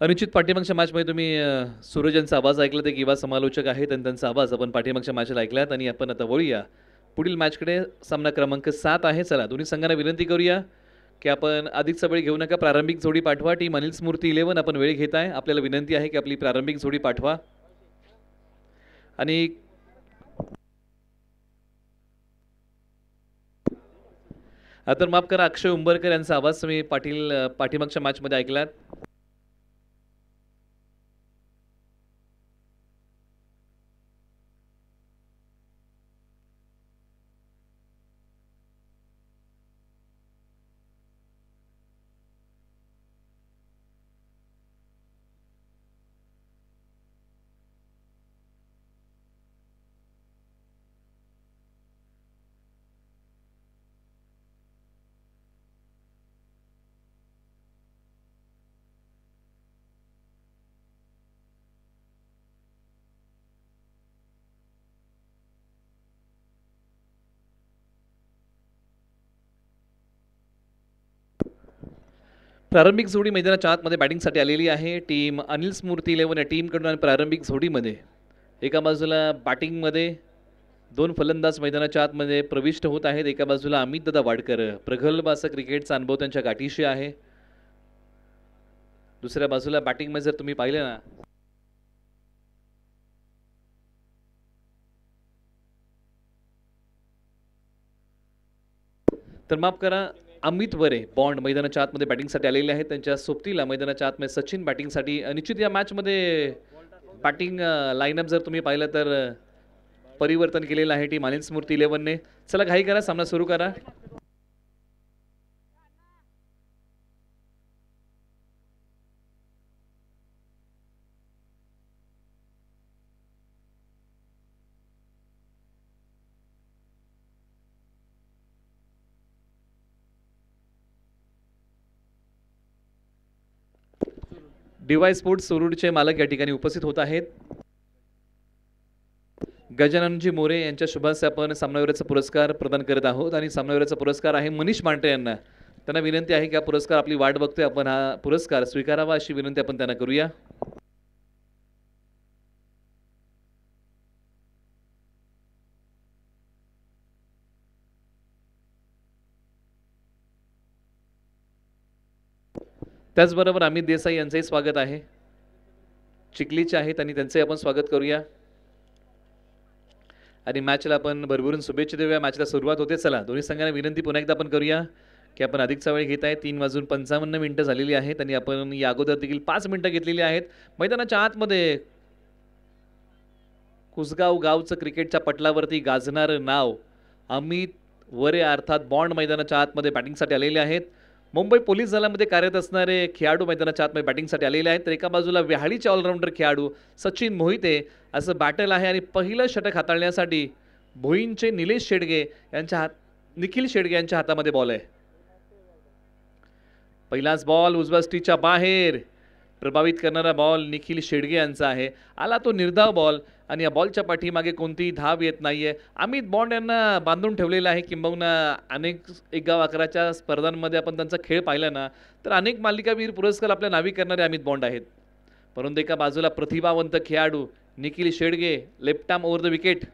अनुचित पाठीमागच्या मॅचमध्ये तुम्ही सूरज यांचा आवाज ऐकला, ते किंवा समालोचक आहेत आणि त्यांचा आवाज आपण पाठीमागच्या मॅचला ऐकलात. आणि आपण आता वळूया पुढील मॅचकडे. सामना क्रमांक 7 आहे. चला दोन्ही संघांना विनंती करूया की आपण अधिकचा वेळ घेऊ नका, प्रारंभिक जोडी पाठवा. टीम अनिल स्मृती 11 आपण वेळ घेत आहे. आपल्याला विनंती आहे की आपली प्रारंभिक जोडी पाठवा. आणि आता माफ करा, अक्षय उंबरकर यांचा आवाज तुम्ही पाठीमागच्या मॅचमध्ये ऐकलात. प्रारंभिक जोडी मैदानाच्या आतमध्ये बॅटिंगसाठी आलेली आहे. टीम अनिल स्मृती 11 या टीमकडून. आणि प्रारंभिक जोडीमध्ये एका बाजूला बॅटिंगमध्ये 2 फलंदाज मैदानाच्या आतमध्ये प्रविष्ट होत आहेत. एका बाजूला अमित दादा वाडकर, प्रगल्भ असा क्रिकेटचा अनुभव त्यांच्या गाठीशी आहे. दुसऱ्या बाजूला बॅटिंगमध्ये जर तुम्ही पाहिलं ना, तर माफ करा, अमित वरे बॉन्ड मैदानाच्या आतमध्ये बॅटिंगसाठी आलेले आहेत. त्यांच्या सोबतीला मैदानाच्या आतमध्ये सचिन बॅटिंगसाठी. निश्चित या मॅचमध्ये बॅटिंग लाईनअप जर तुम्ही पाहिलं तर परिवर्तन केलेलं आहे टीम अनिल स्मृती 11ने. चला घाई करा, सामना सुरू करा. डीवाय स्पोर्ट्स सुरूडचे मालक या ठिकाणी उपस्थित होत आहेत. गजाननजी मोरे यांच्या शुभास आपण सामनावीराचा पुरस्कार प्रदान करत आहोत. आणि सामनावीराचा पुरस्कार आहे मनीष मांटे यांना. त्यांना विनंती आहे की हा पुरस्कार आपली वाट बघतोय, आपण हा पुरस्कार स्वीकारावा अशी विनंती आपण त्यांना करूया. त्याचबरोबर अमित देसाई यांचंही स्वागत आहे, चिखलीचे आहेत आणि त्यांचंही आपण स्वागत करूया. आणि मॅचला आपण भरभरून शुभेच्छा देऊया. मॅचला सुरुवात होते. चला दोन्ही संघांना विनंती पुन्हा एकदा आपण करूया की आपण अधिकचा वेळ घेत आहे. 3:55 झालेली आहेत आणि आपण या अगोदर देखील 5 मिनिटं घेतलेली आहेत. मैदानाच्या आतमध्ये कुसगाव गावचं क्रिकेटच्या पटलावरती गाजणारं नाव अमित वरे अर्थात बॉन्ड मैदानाच्या आतमध्ये बॅटिंगसाठी आलेले आहेत. मुंबई पोलीस दलामध्ये कार्यरत असणारे खेळाडू मैदानाच्या आतमध्ये बॅटिंगसाठी आलेले आहेत. तर एका बाजूला व्याहाळीचे ऑलराऊंडर खेळाडू सचिन मोहिते असं बॅटल आहे. आणि पहिलं षटक हाताळण्यासाठी भोईंचे निलेश शेडगे यांच्या निखिल शेडगे यांच्या हातामध्ये बॉल आहे. पहिलाच बॉल उजव्या स्टीच्या बाहेर, प्रभावित करणारा बॉल निखिल शेडगे यांचा आहे. आला तो निर्धाव बॉल आणि या बॉलच्या पाठीमागे कोणतीही धाव येत नाहीये. अमित बॉन्ड यांना बांधून ठेवलेलं आहे. किंबहुना अनेक 1 गाव 11च्या स्पर्धांमध्ये आपण त्यांचा खेळ पाहिला ना, तर अनेक मालिकावीर पुरस्कार आपल्या नावी करणारे अमित बॉन्ड आहेत. परंतु एका बाजूला प्रतिभावंत खेळाडू Nikhil Shedge, left arm over the wicket.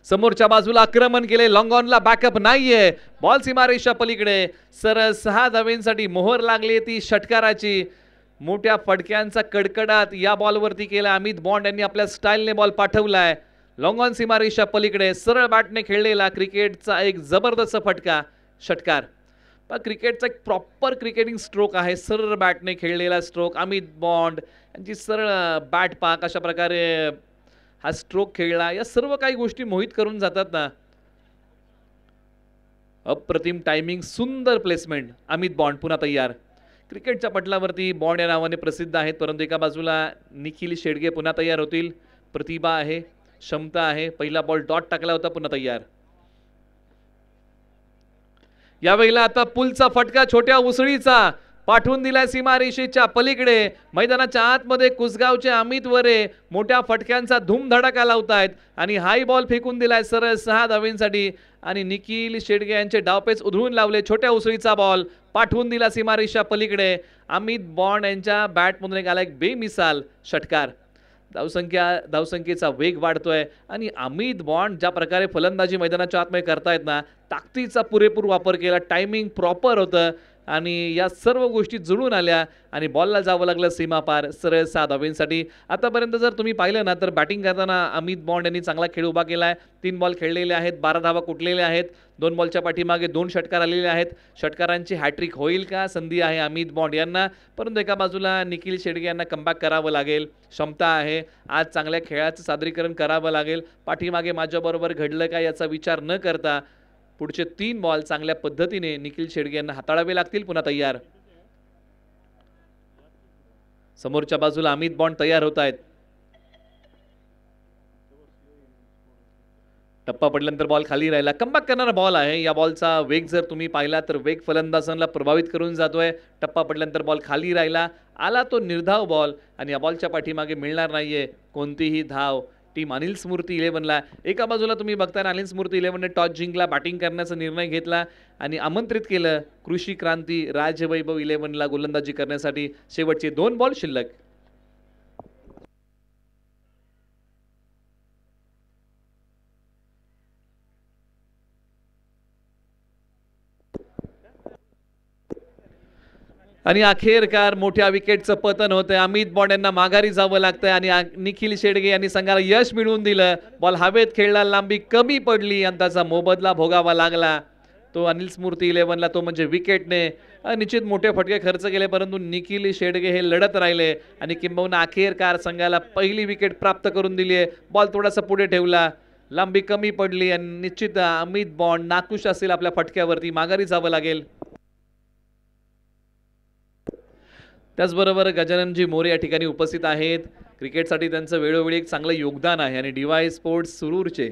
समोरच्या बाजूला आक्रमण केले, लॉंग ऑनला बॅकअप नाहीये. बॉल सीमारेषा पलीकडे. सरळ 6 धावेंसाठी मोहर लागली ती षटकाराची. मोठ्या फटक्यांचा कडकडाट या बॉलवरती केला. अमित बॉन्ड यांनी आपल्या स्टाईलने बॉल पाठवलाय लॉंग ऑन सीमारेषा पलीकडे. सरळ बॅटने खेळलेला क्रिकेटचा एक जबरदस्त फटका, षटकार. पण क्रिकेटचा एक प्रॉपर क्रिकेटिंग स्ट्रोक आहे, सरळ बॅटने खेळलेला स्ट्रोक. अमित बॉन्ड यांची सरळ बॅट पाक अशा प्रकारे हा स्ट्रोक खेळला. या सर्व काही गोष्टी मोहित करून जातात ना. अप्रतिम टायमिंग, सुंदर प्लेसमेंट. अमित बॉन्ड पुन्हा तयार. क्रिकेटच्या पटलावरती बॉन्ड या नावाने प्रसिद्ध आहेत. परंतु एका बाजूला निखिल शेडगे पुन्हा तयार होतील. प्रतिभा आहे, क्षमता आहे. पहिला बॉल डॉट टाकला होता, पुन्हा तयार. यावेळेला आता पुलचा फटका छोट्या उसळीचा पाठवून दिलाय सीमारेषेच्या पलीकडे. मैदानाच्या आतमध्ये कुसगावचे अमित वरे मोठ्या फटक्यांचा धूमधडाका लावतायत आणि हाय बॉल फेकून दिलाय सरळ 6 धावेंसाठी. आणि निखिल शेडगे यांचे डावपेच उधळून लावले. छोट्या उसळीचा बॉल पाठवून दिला सीमारेषा पलीकडे. अमित बॉन्ड यांच्या बॅटमधून एक आला एक बेमिसाल षटकार. धावसंख्येचा वेग वाढतोय आणि अमित बॉन्ड ज्या प्रकारे फलंदाजी मैदानाच्या आतमध्ये करतायत ना, ताकदीचा पुरेपूर वापर केला, टायमिंग प्रॉपर होतं आणि या सर्व गोष्टी जुळून आल्या आणि बॉलला जावं लागलं सीमापार सरळ 6 धावांसाठी. आतापर्यंत जर तुम्ही पाहिलं ना तर बॅटिंग करताना अमित बॉन्ड यांनी चांगला खेळ उभा केला आहे. 3 बॉल खेळलेले आहेत, 12 धावा कुठलेले आहेत. 2 बॉलच्या पाठीमागे 2 षटकार आलेले आहेत. षटकारांची हॅट्रिक होईल का? संधी आहे अमित बॉन्ड यांना, परंतु एका बाजूला निखिल शेडगे यांना कमबॅक करावं लागेल. क्षमता आहे, आज चांगल्या खेळाचं सादरीकरण करावं लागेल. पाठीमागे माझ्याबरोबर घडलं का याचा विचार न करता पुढचे 3 बॉल चांगल्या पद्धतीने निखिल शेडगे यांना हाताळावे लागतील. पुन्हा तयार, समोरच्या बाजूला अमित बॉन्ड तयार होत आहेत. टप्पा पडल्यानंतर बॉल खाली राहिला, कमबॅक करणारा बॉल आहे. या बॉलचा वेग जर तुम्ही पाहिला तर वेग फलंदाजांना प्रभावित करून जातोय. टप्पा पडल्यानंतर बॉल खाली राहिला, आला तो निर्धाव बॉल आणि या बॉलच्या पाठीमागे मिळणार नाहीये कोणतीही धाव. टीम अनिल स्मृती 11ला, एका बाजूला तुम्ही बघताय अनिल स्मृती 11ने टॉस जिंकला, बॅटिंग करण्याचा निर्णय घेतला आणि आमंत्रित केलं कृषी क्रांती राजवैभव 11ला गोलंदाजी करण्यासाठी. शेवटचे 2 बॉल शिल्लक. आणि अखेरकार मोठ्या विकेटचं पतन होतंय. अमित बॉन्ड यांना माघारी जावं लागतंय आणि निखिल शेडगे यांनी संघाला यश मिळवून दिलं. बॉल हवेत खेळला, लांबी कमी पडली आणि त्याचा मोबदला भोगावा लागला. तो अनिल स्मृती 11ला, तो म्हणजे विकेटने. निश्चित मोठे फटके खर्च केले, परंतु निखिल शेडगे हे लढत राहिले आणि किंबहुना अखेरकार संघाला पहिली विकेट प्राप्त करून दिली आहे. बॉल थोडासा पुढे ठेवला, लांबी कमी पडली आणि निश्चित अमित बॉन्ड नाखुश असेल आपल्या फटक्यावरती, माघारी जावं लागेल. त्याचबरोबर गजाननजी मोरे या ठिकाणी उपस्थित आहेत. क्रिकेटसाठी त्यांचं वेळोवेळी एक चांगलं योगदान आहे आणि DY स्पोर्ट्स सुरूरचे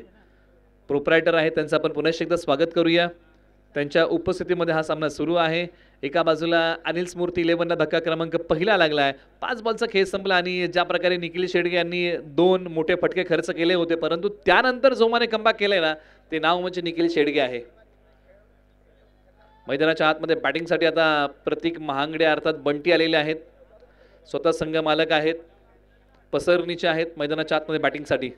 प्रोप्रायटर आहेत, त्यांचं आपण पुन्हा एकदा स्वागत करूया. त्यांच्या उपस्थितीमध्ये हा सामना सुरू आहे. एका बाजूला अनिल स्मृती 11ला धक्का क्रमांक पहिला लागला आहे. 5 बॉलचा खेळ संपला आणि ज्या प्रकारे निखिल शेडगे यांनी 2 मोठे फटके खर्च केले होते, परंतु त्यानंतर जोमाने कमबॅक केलंय ना, ते नाव म्हणजे निखिल शेडगे आहे. मैदानाच्या आतमध्ये बॅटिंगसाठी आता प्रतीक महांगडे अर्थात बंटी आलेले आहेत. स्वतः संघ मालक आहेत, पसरणीचे आहेत मैदानाच्या आतमध्ये बॅटिंगसाठी.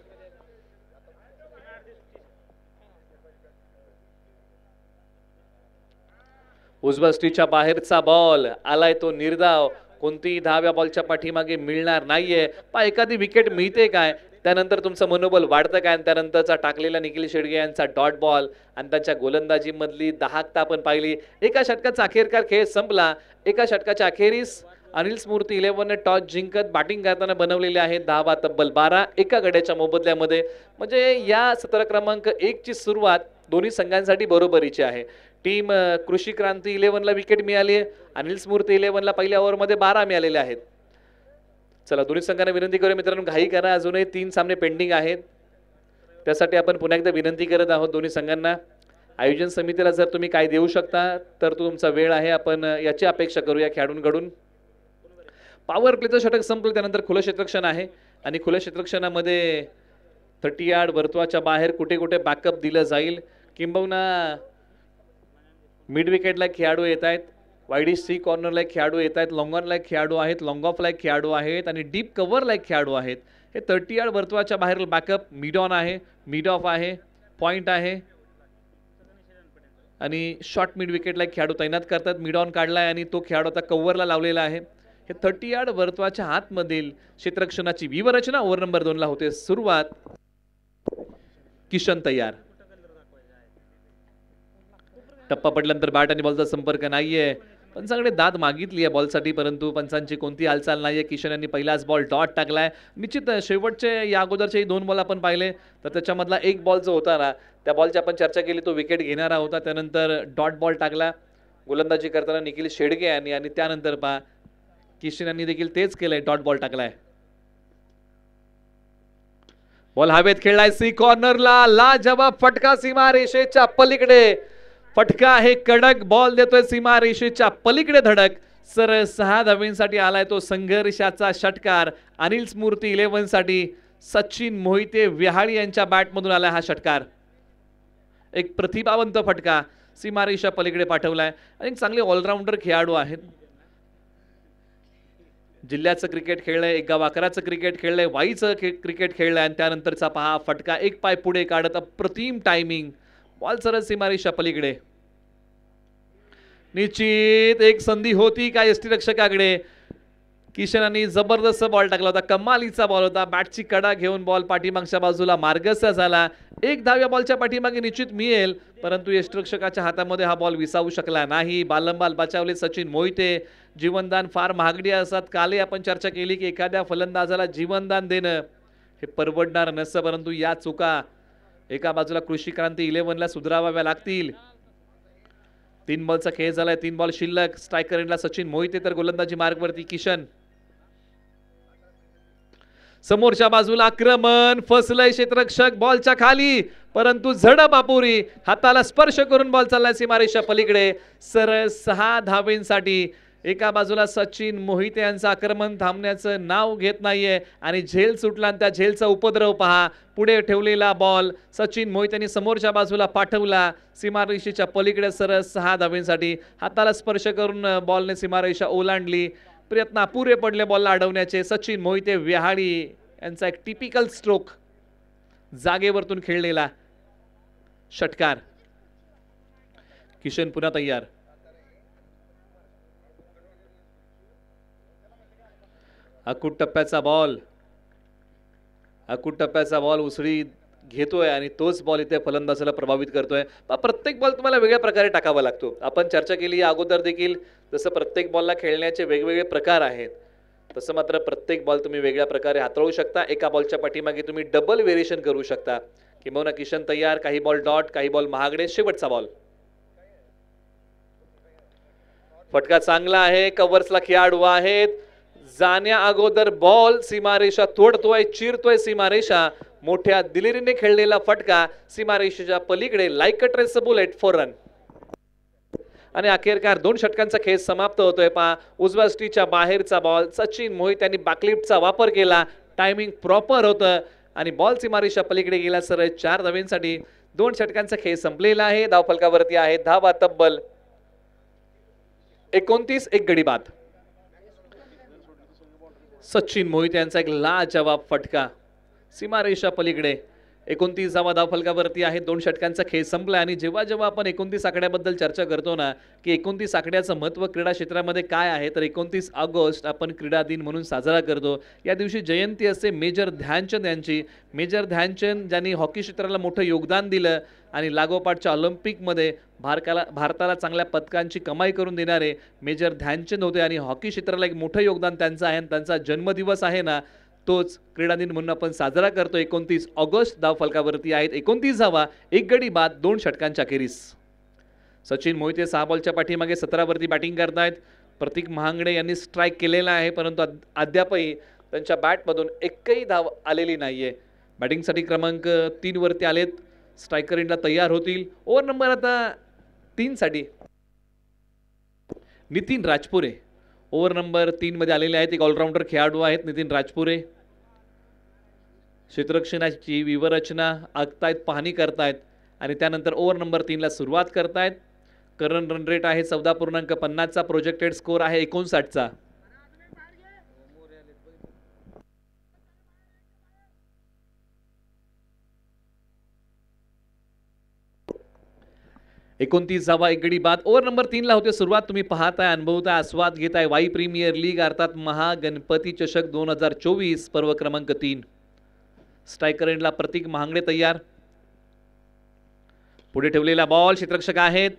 उजव्या स्टिचच्या बाहेरचा बॉल आलाय, तो निर्धाव. कोणतीही धाव या बॉलच्या पाठीमागे मिळणार नाहीये. एखादी विकेट मिळते काय, त्यानंतर तुमचं मनोबल वाढतं काय. त्यानंतरचा टाकलेला निखिल शेडगे यांचा डॉट बॉल आणि त्यांच्या गोलंदाजीमधली दाहकता आपण पाहिली. एका षटकाचा अखेरकार खेळ संपला. एका षटकाच्या अखेरीस अनिल स्मृती 11ने टॉस जिंकत बॅटिंग करताना बनवलेले आहेत धावा तब्बल 12 एका गड्याच्या मोबदल्यामध्ये. म्हणजे या सत्र क्रमांक 1 ची सुरुवात दोन्ही संघांसाठी बरोबरीची आहे. टीम कृषी क्रांती 11ला विकेट मिळाली आहे, अनिल स्मृती 11ला पहिल्या ओव्हरमध्ये 12 मिळालेले आहेत. चला दोन्ही संघांना विनंती करूया मित्रांनो, घाई करा, अजूनही 3 सामने पेंडिंग आहेत. त्यासाठी आपण पुन्हा एकदा विनंती करत आहोत दोन्ही संघांना. आयोजन समितीला जर तुम्ही काय देऊ शकता तर तो तुमचा वेळ आहे, आपण याची अपेक्षा करूया खेळाडूंकडून. पॉवर प्लेचं षटक संपलं, त्यानंतर खुलं क्षेत्ररक्षण आहे आणि खुल्या क्षेत्ररक्षणामध्ये 30 यार्ड वर्तुळाच्या बाहेर कुठे कुठे बॅकअप दिलं जाईल. किंबहुना मिड विकेटला खेळाडू येत आहेत, वाईडी सी कॉर्नरला एक खेळाडू येत आहेत, लॉंग ऑनला एक खेळाडू आहेत, लॉंग ऑफला एक खेळाडू आहेत आणि डीप कव्हरला एक खेळाडू आहेत. हे 30 यार्ड वर्तुळाच्या बाहेर बॅकअप मिड ऑन आहे, मिड ऑफ आहे, पॉईंट आहे आणि शॉर्ट मिड विकेटला एक खेळाडू तैनात करतात. मिड ऑन काढलाय आणि तो खेळाडू आता कव्हरला लावलेला आहे. हे 30 यार्ड वर्तुळाच्या आतमधील क्षेत्ररक्षणाची व्यूहरचना ओव्हर नंबर 2ला होते सुरुवात. किशन तयार. टप्पा पडल्यानंतर बॅट आणि बॉलचा संपर्क नाहीये. पंचांकडे दाद मागितली आहे बॉलसाठी, परंतु पंचांची कोणती हालचाल नाहीये. किशन यांनी पहिलाच बॉल डॉट टाकलाय. निश्चित शेवटचे या अगोदरचे 2 बॉल आपण पाहिले तर त्याच्यामधला एक बॉल जो होता ना, त्या बॉलची आपण चर्चा केली, तो विकेट घेणारा होता. त्यानंतर डॉट बॉल टाकला गोलंदाजी करताना निखिल शेडगे यांनी आणि त्यानंतर किशन यांनी देखील तेच केलंय, डॉट बॉल टाकलाय. बॉल हवेत खेळलाय सी कॉर्नरला, लाजवाब फटका सीमा रेषेच्या पलीकडे. फटका आहे कडक, बॉल देतोय सीमा रेषेच्या पलीकडे धडक. सरळ 6 धावांसाठी आलाय तो संघर्षाचा षटकार. अनिल स्मृती 11 साठी सचिन मोहिते विहाळी यांच्या बॅटमधून आलाय हा षटकार. एक प्रतिभावंत फटका सीमारेषा पलीकडे पाठवलाय आणि एक चांगले ऑलराऊंडर खेळाडू आहेत. जिल्ह्याचं क्रिकेट खेळलंय, एक गाव आकाराचं क्रिकेट खेळलंय, वाईचं क्रिकेट खेळलंय आणि त्यानंतरचा पहा फटका एक पाय पुढे काढत अप्रतिम टायमिंग, बॉल सरळ सीमारेषा पलीकडे. निश्चित एक संधी होती का यष्टीरक्षकाकडे. किशननी जबरदस्त बॉल टाकला होता, कमालीचा बॉल होता. बॅटची कडा घेऊन बॉल पाठीमागच्या बाजूला मार्गस्थ झाला. एक धाव या बॉलच्या पाठीमागे निश्चित मिळेल, परंतु यष्टीरक्षकाच्या हातामध्ये हा बॉल विसावू शकला नाही. बालंबाल बचावले सचिन मोहिते. जीवनदान फार महागडी असतात. कालही आपण चर्चा केली की एखाद्या फलंदाजाला जीवनदान देणं हे परवडणार नसतं, परंतु या चुका एका बाजूला कृषी क्रांती 11ला सुधाराव्या लागतील. 3 बॉलचा खेळ झालाय, 3 बॉल शिल्लक. स्ट्रायकर एंडला सचिन मोहिते तर गोलंदाजी मार्गवरती किशन. समोरच्या बाजूला आक्रमण, फसलंय क्षेत्ररक्षक बॉलच्या खाली, परंतु झडप अपुरी. हाताला स्पर्श करून बॉल चाललाय सीमारेषा पलीकडे. सरळ 6 धावेंसाठी. एका बाजूला सचिन मोहिते यांचं आक्रमण थांबण्याचं नाव घेत नाहीये आणि झेल सुटला आणि त्या झेलचा उपद्रव पहा. पुढे ठेवलेला बॉल सचिन मोहितेंनी समोरच्या बाजूला पाठवला. सीमारेषेच्या पलीकडे सरळ 6 धावेंसाठी. हाताला स्पर्श करून बॉलने सीमारेषा ओलांडली. प्रयत्न अपुरे पडले बॉलला अडवण्याचे. सचिन मोहिते विहाळी यांचा एक टिपिकल स्ट्रोक, जागेवरतून खेळलेला षटकार. किशन पुन्हा तयार. अकूट टप्प्याचा बॉल उसळी घेतोय आणि तोच बॉल इथे फलंदाजाला प्रभावित करतोय. प्रत्येक बॉल तुम्हाला वेगळ्या प्रकारे टाकावा लागतो. आपण चर्चा केली या अगोदर देखील, जसं प्रत्येक बॉलला खेळण्याचे वेगवेगळे प्रकार आहेत, तसं मात्र प्रत्येक बॉल तुम्ही वेगळ्या प्रकारे हाताळू शकता. एका बॉलच्या पाठीमागे तुम्ही डबल व्हेरिएशन करू शकता. किंबहुना किशन तयार. काही बॉल डॉट, काही बॉल महागडे. शेवटचा बॉल. फटका चांगला आहे. कव्हर्सला खेळाडू आहेत. जाण्या अगोदर बॉल सीमारेषा तोडतोय, चिरतोय सीमारेषा. मोठ्या दिलेरीने खेळलेला फटका सीमारेषेच्या पलीकडे. Like a trace bullet for run. आणि अखेरकार 2 षटकांचा खेळ समाप्त होतोय. पहा उजव्या स्टीच्या बाहेरचा बॉल. सचिन मोहित यांनी बॅकलिफ्टचा वापर केला. टायमिंग प्रॉपर होतं आणि बॉल सीमारेषा पलीकडे गेला. सरळ 4 धावेंसाठी 2 षटकांचा खेळ संपलेला आहे. धावफलकावरती आहे धावा तब्बल 29. एक गडी बाद. सचिन मोहित यांचा एक लाजवाब फटका सीमारेषा पलीकडे. 29 धावा धावफलकावरती आहे. 2 षटकांचा खेळ संपला. आणि जेव्हा जेव्हा आपण 29 आकड्याबद्दल चर्चा करतो ना, की 29 आकड्याचं महत्त्व क्रीडा क्षेत्रामध्ये काय आहे, तर 29 ऑगस्ट आपण क्रीडा दिन म्हणून साजरा करतो. या दिवशी जयंती असते मेजर ध्यानचंद यांची. मेजर ध्यानचंद ज्यांनी हॉकी क्षेत्राला मोठं योगदान दिलं आणि लागोपाठच्या ऑलिम्पिकमध्ये भारताला चांगल्या पदकांची कमाई करून देणारे मेजर ध्यानचंद होते. आणि हॉकी क्षेत्राला एक मोठं योगदान त्यांचं आहे. आणि त्यांचा जन्मदिवस आहे ना, तोच क्रीडा दिन म्हणून आपण साजरा करतो. 29 ऑगस्ट. धावफलकावरती आहेत 29 धावा, 1 गडी बाद, 2 षटकांच्या अखेरीस. सचिन मोहिते 6 बॉलच्या पाठीमागे 17 वरती बॅटिंग करतायत. प्रतीक महांगडे यांनी स्ट्राईक केलेला आहे, परंतु अद्यापही त्यांच्या बॅटमधून एकही धाव आलेली नाहीये. बॅटिंगसाठी क्रमांक 3 वरती आलेत. स्ट्रायकर एंडला तयार होतील. ओव्हर नंबर आता 3 साठी नितीन राजपुरे ओव्हर नंबर 3 मध्ये आलेले आहेत. एक ऑलराऊंडर खेळाडू आहेत नितीन राजपुरे. क्षेत्ररक्षणाची विवरचना आखतायत, पाहणी करतायत आणि त्यानंतर ओव्हर नंबर 3 ला सुरुवात करतायत. करंट रन रेट आहे 14.50 चा. प्रोजेक्टेड स्कोर आहे 59 चा. एकोणतीस धावा, 1 गडी बाद. ओव्हर नंबर 3 ला होते सुरुवात. तुम्ही पाहताय, अनुभवताय, आस्वाद घेताय वाई प्रीमियर लीग अर्थात महागणपती चषक 2024 पर्व क्रमांक 3. स्ट्रायकर एंडला प्रतीक महांगडे तयार. पुढे ठेवलेला बॉल. क्षेत्ररक्षक आहेत.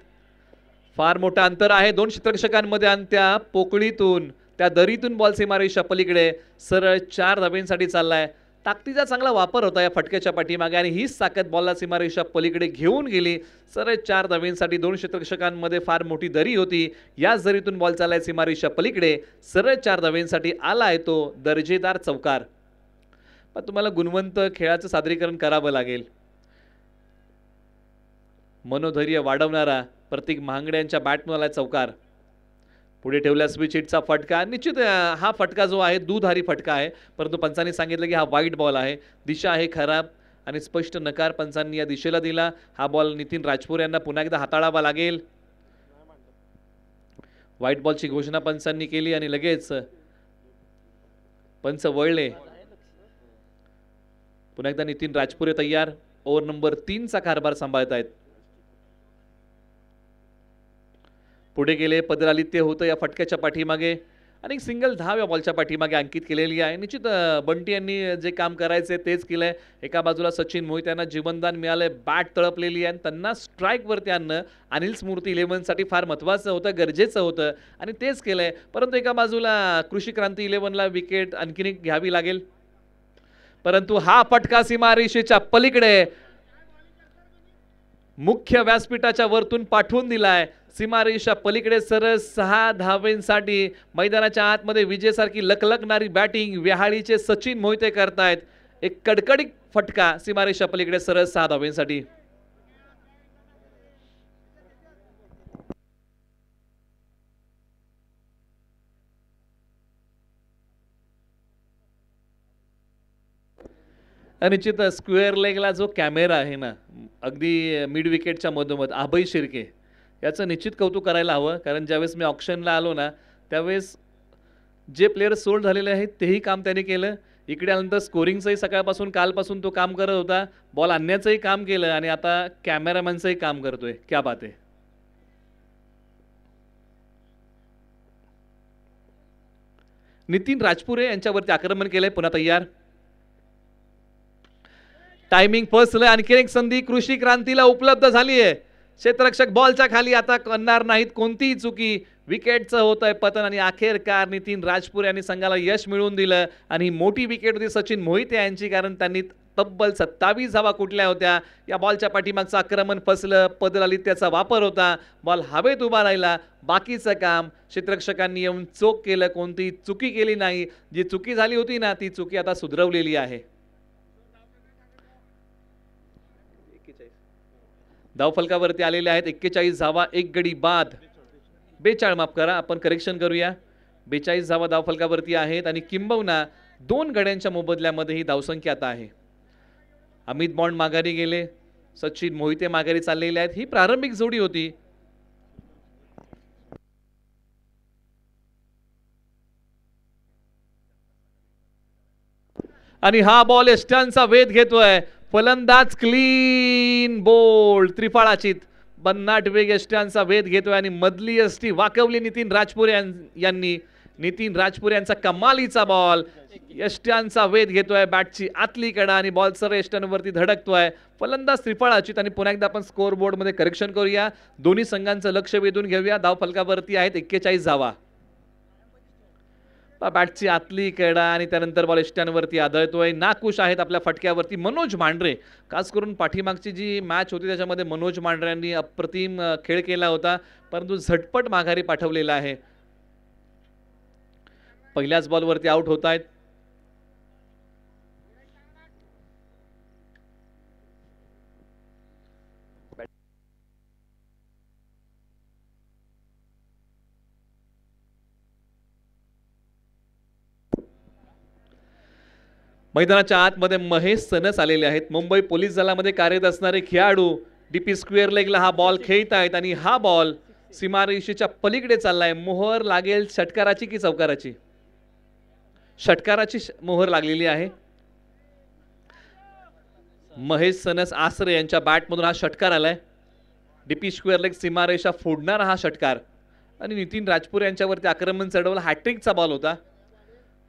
फार मोठा अंतर आहे 2 क्षेत्ररक्षकांमध्ये आणि त्या पोकळीतून, त्या दरीतून बॉल सीमारेषा पलीकडे सरळ 4 धावेंसाठी चाललाय. ताकदीचा चांगला वापर होता या फटक्याच्या पाठीमागे आणि हीच ताकद बॉलला सीमारेषा पलीकडे घेऊन गेली. सरळ 4 धावेंसाठी 2 क्षेत्ररक्षकांमध्ये फार मोठी दरी होती. याच दरीतून बॉल चाललाय सीमारेषा पलीकडे. सरळ 4 धावेंसाठी आलाय तो दर्जेदार चौकार. पण तुम्हाला गुणवंत खेळाचं सादरीकरण करावं लागेल. मनोधैर्य वाढवणारा प्रतीक महांगडे यांच्या बॅटमधून आलाय चौकार. पुढे ठेवल्या स्विच हिटचा फटका. निश्चित हा फटका जो आहे दुधारी फटका आहे, परंतु पंचांनी सांगितलं की हा वाईट बॉल आहे. दिशा आहे खराब आणि स्पष्ट नकार पंचांनी या दिशेला दिला. हा बॉल नितीन राजपूर यांना पुन्हा एकदा हाताळावा लागेल. व्हाईट बॉलची घोषणा पंचांनी केली आणि लगेच पंच वळले. पुन्हा एकदा नितीन राजपुरे तयार. ओव्हर नंबर 3 चा कारभार सांभाळत आहेत. पुढे गेले. पदरालित्य होतं या फटक्याच्या पाठीमागे आणि सिंगल धाव या बॉलच्या पाठीमागे अंकित केलेली आहे. निश्चित बंटी यांनी जे काम करायचे तेच केलंय. एका बाजूला सचिन मोहित यांना जीवनदान मिळालंय. बॅट तळपलेली आहे आणि त्यांना स्ट्राईकवरती आणणं अनिल स्मृती 11साठी फार महत्त्वाचं होतं, गरजेचं होतं आणि तेच केलंय. परंतु एका बाजूला कृषी क्रांती 11ला विकेट आणखीन एक घ्यावी लागेल. परंतु हा फटका सीमारेषेच्या पलीकडे मुख्य व्यासपीठाच्या वरतून पाठवून दिलाय. सीमारेषा पलीकडे सरस 6 धावेंसाठी मैदानाच्या आतमध्ये विजेसारखी लकलकणारी बॅटिंग व्याहाळीचे सचिन मोहिते करतायत. एक कडकडीत फटका सीमारेषा पलीकडे सरस 6 धावेंसाठी. निश्चित स्क्वेअर लेगला जो कॅमेरा आहे ना, अगदी मिड विकेटच्या मधोमध अभय शिर्के याचं निश्चित कौतुक करायला हवं. कारण ज्यावेळेस मी ऑप्शनला आलो ना, त्यावेळेस जे प्लेयर सोल्ड झालेले आहेत तेही काम त्याने केलं. इकडे आल्यानंतर स्कोरिंगचंही सकाळपासून कालपासून तो काम करत होता. बॉल आणण्याचंही काम केलं आणि आता कॅमेरामॅनचंही काम करतोय. क्या बात आहे. नितीन राजपुरे यांच्यावरती आक्रमण केलंय. पुन्हा तयार. टायमिंग फसलं. आणखी एक संधी कृषी क्रांतीला उपलब्ध झाली आहे. क्षेत्ररक्षक बॉलच्या खाली आता करणार नाहीत कोणतीही चुकी. विकेटचं होत आहे पतन आणि अखेरकार नितीन राजपूर यांनी संघाला यश मिळवून दिलं आणि ही मोठी विकेट होती सचिन मोहिते यांची, कारण त्यांनी तब्बल 27 धावा कुठल्या होत्या. या बॉलच्या पाठीमागचं आक्रमण फसलं. पदलालित्याचा वापर होता. बॉल हवेत उभा राहिला. बाकीचं काम क्षेत्ररक्षकांनी येऊन चोख केलं. कोणतीही चुकी केली नाही. जी चुकी झाली होती ना, ती चुकी आता सुधरवलेली आहे. धावफलकावरती आलेले आहेत 41 धावा, 1 गडी बाद. 42 माफ करा, आपण करेक्शन करूया. 42 धावा धावफलकावरती आहेत आणि किंबहुना 2 गड्यांच्या मोबदल्यामध्ये ही धावसंख्या आता आहे. अमित बॉन्ड माघारी गेले. सचिन मोहिते माघारी चाललेले आहेत. ही प्रारंभिक जोडी होती. आणि हा बॉल एस्टांचा वेध घेतोय. फलंदाज क्लीन बोल्ड. त्रिफळाचित बन्नाट वेग एस्टांचा वेध घेतोय आणि मधली एसटी वाकवली नितीन राजपूर यांनी. नितीन राजपूर यांचा कमालीचा बॉल एस्टांचा वेध घेतोय. बॅटची आतली कडा आणि बॉल सर एस्टांवरती धडकतोय. फलंदाज त्रिफळाचित. आणि पुन्हा एकदा आपण स्कोर बोर्ड मध्ये करेक्शन करूया. दोन्ही संघांचं लक्ष वेधून घेऊया. धावफलकावरती आहेत 41 धावा. बॅटची आतली कडा आणि त्यानंतर बॉल एस्टांवरती आदळतोय. नाखुश आहेत आपल्या फटक्यावरती मनोज मांढरे. खास करून पाठीमागची जी मॅच होती त्याच्यामध्ये मनोज मांढरे यांनी अप्रतिम खेळ केला होता, परंतु झटपट माघारी पाठवलेला आहे. पहिल्याच बॉलवरती आउट होत आहेत. मैदानाच्या आतमध्ये महेश सनस आलेले आहेत. मुंबई पोलीस दलामध्ये कार्यरत असणारे खेळाडू डीपी स्क्वेअर लेगला हा बॉल खेळत आहेत आणि हा बॉल सीमारेषेच्या पलीकडे चाललाय. मोहर लागेल षटकाराची की चौकाराची? षटकाराची मोहर लागलेली आहे. महेश सनस आसरे यांच्या बॅटमधून हा षटकार आलाय. डीपी स्क्वेअर लेग सीमारेषा फोडणारा हा षटकार आणि नितीन राजपूर यांच्यावरती आक्रमण चढवलं. हॅट्रिकचा बॉल होता,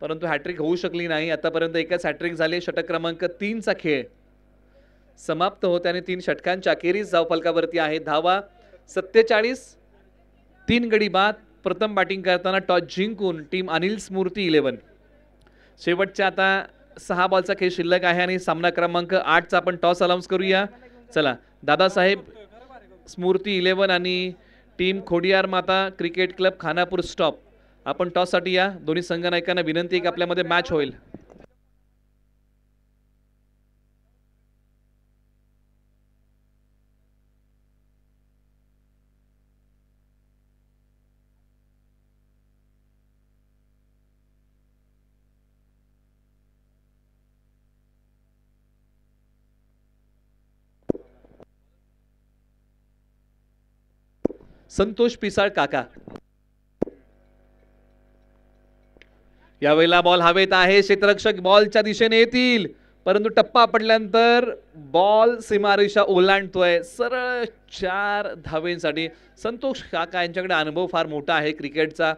परंतु हॅट्रिक होऊ शकली नाही. आतापर्यंत एकच हॅट्रिक झाली. षटक क्रमांक 3 चा खेळ समाप्त होत्याने 3 षटकांच्या अखेरीस धावफलकावरती आहे. धावा 47, 3 गडी बाद. प्रथम बॅटिंग करताना टॉस जिंकून टीम अनिल स्मृती 11. शेवटच्या आता 6 बॉलचा खेळ शिल्लक आहे आणि सामना क्रमांक 8 चा आपण टॉस अनाउन्स करूया. चला, दादासाहेब स्मृती 11 आणि टीम खोडियार माता क्रिकेट क्लब खानापूर स्टॉप, आपण टॉस साठी या. दोन्ही संघ नायकांना विनंती आहे की आपल्यामध्ये मॅच होईल. संतोष पिसाळ काका. यावेळेला बॉल हवेत आहे, क्षेत्ररक्षक बॉलच्या दिशेने येतील, परंतु टप्पा पडल्यानंतर बॉल सीमारेषा ओलांडतोय. सरळ 4 धावेंसाठी. संतोष काका यांच्याकडे अनुभव फार मोठा आहे क्रिकेटचा.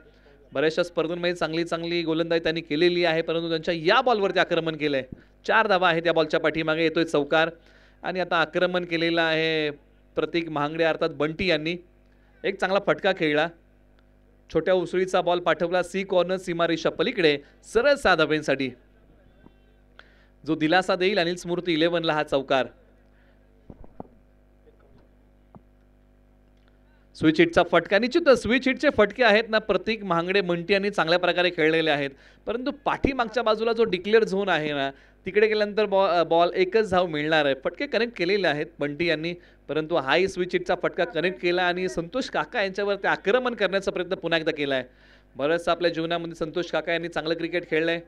बऱ्याचशा स्पर्धांमध्ये चांगली चांगली गोलंदाजी त्यांनी केलेली आहे, परंतु त्यांच्या या बॉलवरती आक्रमण केलंय. 4 धावा आहेत त्या बॉलच्या पाठीमागे. येतोय चौकार आणि आता आक्रमण केलेलं आहे प्रतीक महांगडे अर्थात बंटी यांनी. एक चांगला फटका खेळला, छोट्या उसळीचा बॉल पाठवला सी कॉर्नर सीमारेषा पलीकडे सरळ 6 धावेंसाठी. जो दिलासा देईल अनिल स्मृती 11ला हा चौकार. स्विच हिटचा फटका. निश्चित स्विच हिटचे फटके आहेत ना प्रतीक महांगडे बंटी यांनी चांगल्या प्रकारे खेळलेले आहेत, परंतु पाठीमागच्या बाजूला जो डिक्लेअर झोन आहे ना तिकडे गेल्यानंतर बॉल एकच धाव मिळणार आहे. फटके कनेक्ट केलेले आहेत बंटी यांनी, परंतु हाही स्विच हिटचा फटका कनेक्ट केला आणि संतोष काका यांच्यावर ते आक्रमण करण्याचा प्रयत्न पुन्हा एकदा केला आहे. बरंचसं आपल्या जीवनामध्ये संतोष काका यांनी चांगलं क्रिकेट खेळलंय.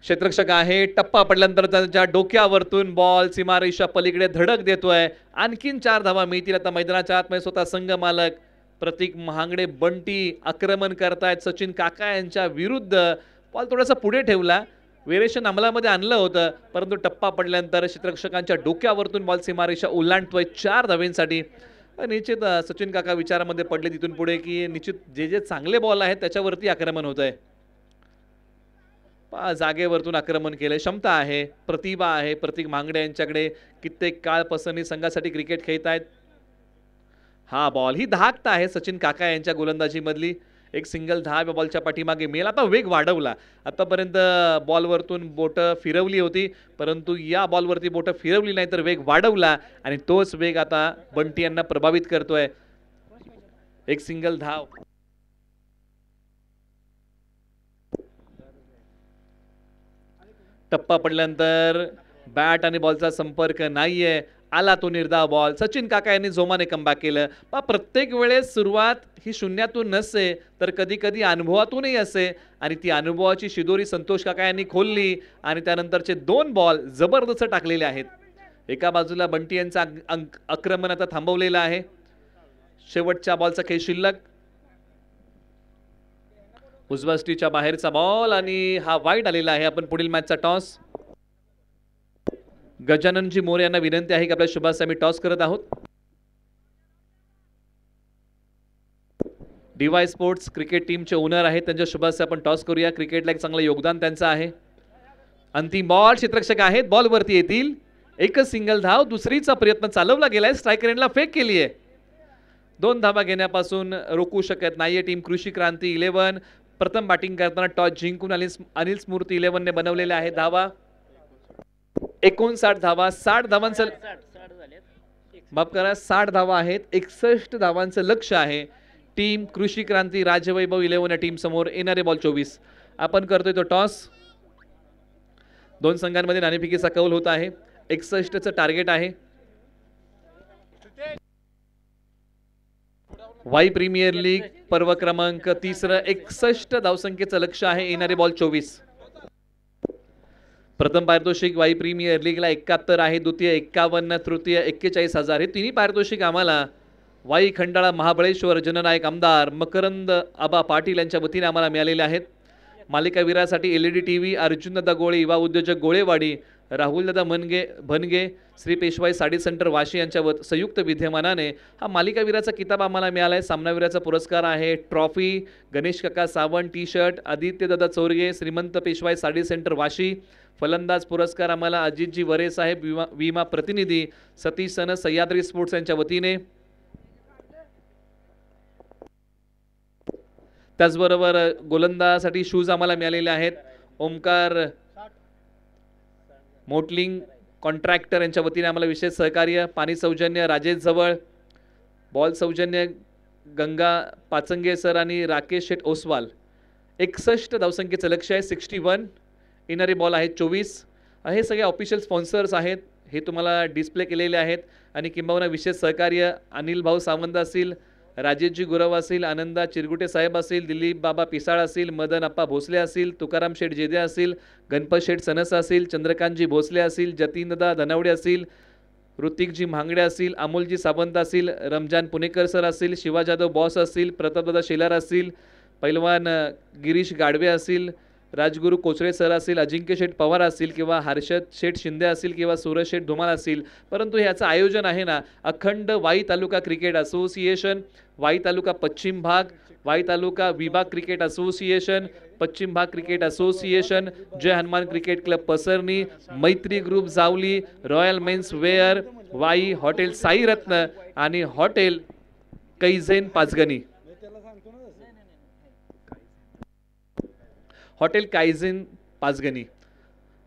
क्षेत्ररक्षक आहे, टप्पा पडल्यानंतर त्याच्या डोक्यावरतून बॉल सीमारेषा पलीकडे धडक देतोय. आणखीन 4 धावा मिळतील. आता मैदानाच्या आतमध्ये स्वतः संघ मालक प्रतीक महांगडे बंटी आक्रमण करतायत सचिन काका यांच्या विरुद्ध. बॉल थोडासा पुढे ठेवला, वेरिएशन अंमलामध्ये आणलं होतं, परंतु टप्पा पडल्यानंतर क्षेत्ररक्षकांच्या डोक्यावरतून बॉल सीमारेषा ओलांडतोय 4 धावेंसाठी. निश्चित सचिन काका विचारामध्ये पडले तिथून पुढे की निश्चित जे जे चांगले बॉल आहेत त्याच्यावरती आक्रमण होत आहे. जागेवरतून आक्रमण केलंय. क्षमता आहे, प्रतिभा आहे प्रतीक महांगडे यांच्याकडे. कित्येक काळ पसंती संघासाठी क्रिकेट खेळत आहेत. हा बॉल ही धाकता आहे सचिन काका यांच्या गोलंदाजीमधली. एक सिंगल धाव बॉलच्या पाठीमागे मिळेल. आता वेग वाढवला. आतापर्यंत बॉलवरतून बोटं फिरवली होती, परंतु या बॉलवरती बोटं फिरवली नाही तर वेग वाढवला आणि तोच वेग आता बंटी यांना प्रभावित करतोय. एक सिंगल धाव. टप्पा पडल्यानंतर बॅट आणि बॉलचा संपर्क नाहीये. आला तो निर्धाव बॉल. सचिन काका यांनी जोमाने कमबॅक केलं. प्रत्येक वेळेस सुरुवात ही शून्यातून नसते, तर कधी कधी अनुभवातूनही असे आणि ती अनुभवाची शिदोरी संतोष काका यांनी खोलली आणि त्यानंतरचे 2 बॉल जबरदस्त टाकलेले आहेत. एका बाजूला बंटी यांचं आक्रमण आता थांबवलेलं आहे. शेवटच्या बॉलचा खेळ शिल्लक. उजव्या स्टीच्या बाहेरचा बॉल आणि हा वाईड आलेला आहे. आपण पुढील मॅचचा टॉस. गजाननजी मोरे यांना विनंती आहे की आपल्या शुभास आम्ही टॉस करत आहोत. डीवाय स्पोर्ट्स क्रिकेट टीमचे ओनर आहेत, त्यांच्या शुभास आपण टॉस करूया. क्रिकेटला एक चांगलं योगदान त्यांचं आहे. अंतिम बॉल. क्षेत्ररक्षक आहेत, बॉल वरती येतील. एकच सिंगल धाव. दुसरीचा प्रयत्न चालवला गेलाय. स्ट्रायकर एंडला फेक केली आहे. 2 धावा घेण्यापासून रोखू शकत नाहीये टीम कृषी क्रांती 11. प्रथम बॅटिंग करताना टॉस जिंकून अनिल स्मृती 11 ने बनवलेले आहे धावा. 59 धावा. 60 धावांचं माफ करा 60 धावा आहेत. 61 धावांचं लक्ष आहे टीम कृषी क्रांती राजवैभव 11 या टीम समोर. येणारे बॉल 24. आपण करतोय तो टॉस. 2 संघांमध्ये नाणेफेकीचा कौल होत आहे. 61चं टार्गेट आहे. वाई प्रीमियर लीग पर्व क्रमांक 3. 61 धावसंख्येचं लक्ष आहे. येणारे बॉल 24. प्रथम पारितोषिक वाई प्रीमियर लीगला 71 आहे. द्वितीय 51, तृतीय 41,000. हे तिन्ही पारितोषिक आम्हाला वाई खंडाळा महाबळेश्वर जननायक आमदार मकरंद आबा पाटील यांच्या वतीने आम्हाला मिळालेले आहेत. मालिकावीरासाठी LED TV अर्जुनदादा गोळे, युवा उद्योजक गोळेवाडी, राहुलदादा भनगे, श्री पेशवाई साडी सेंटर वाशी यांच्या संयुक्त विद्यमानाने हा मालिकावीराचा किताब आम्हाला मिळाला आहे. सामनावीराचा पुरस्कार आहे ट्रॉफी, गणेश काका सावंत टी शर्ट, आदित्यदादा चोरगे, श्रीमंत पेशवाई साडी सेंटर वाशी. फलंदाज पुरस्कार आम्हाला अजितजी वरे साहेब विमा प्रतिनिधी सतीश सन सह्याद्री स्पोर्ट्स यांच्या वतीने. त्याचबरोबर गोलंदाजासाठी शूज आम्हाला मिळालेले आहेत. ओमकार मोटलिंग कॉन्ट्रॅक्टर यांच्या वतीने आम्हाला विशेष सहकार्य. पाणी सौजन्य राजेश जवळ, बॉल सौजन्य गंगा पाचंगे सर आणि राकेश शेठ ओसवाल. 61 धावसंख्येचं लक्ष आहे. 61. येणारे बॉल आहेत 24. हे सगळे ऑफिशियल स्पॉन्सर्स आहेत, हे तुम्हाला डिस्प्ले केलेले आहेत आणि किंबहुना विशेष सहकार्य अनिल भाऊ सावंत असतील, राजेशजी गुरव असतील, आनंदा चिरगुटे साहेब असतील, दिलीप बाबा पिसाळ असतील, मदन अप्पा भोसले असतील, तुकाराम शेठ जेदे असतील, गणपत शेठ सनस असतील, चंद्रकांतजी भोसले असतील, जतीनदा धनवडे असतील, ऋतिकजी म्हांगडे असतील, अमोलजी सावंत असतील, रमजान पुणेकर सर असतील, शिवा जाधव बॉस असतील, प्रतापदादा शेलार असतील, पैलवान गिरीश गाडवे असतील, राजगुरू कोचरे सर असतील, अजिंक्य शेठ पवार असतील किंवा हर्षद शेठ शिंदे असतील किंवा सूरज शेठ धुमाल असतील, परंतु ह्याचं आयोजन आहे ना अखंड वाई तालुका क्रिकेट असोसिएशन, वाई तालुका पश्चिम भाग, वाई तालुका विभाग क्रिकेट असोसिएशन, पश्चिम भाग cricket association, Jai Hanuman cricket club Pasarni, Maitri group Javali, royal men's wear, Wai, hotel Sai Ratna आणि hotel Kaizen Panchgani, hotel Kaizen Panchgani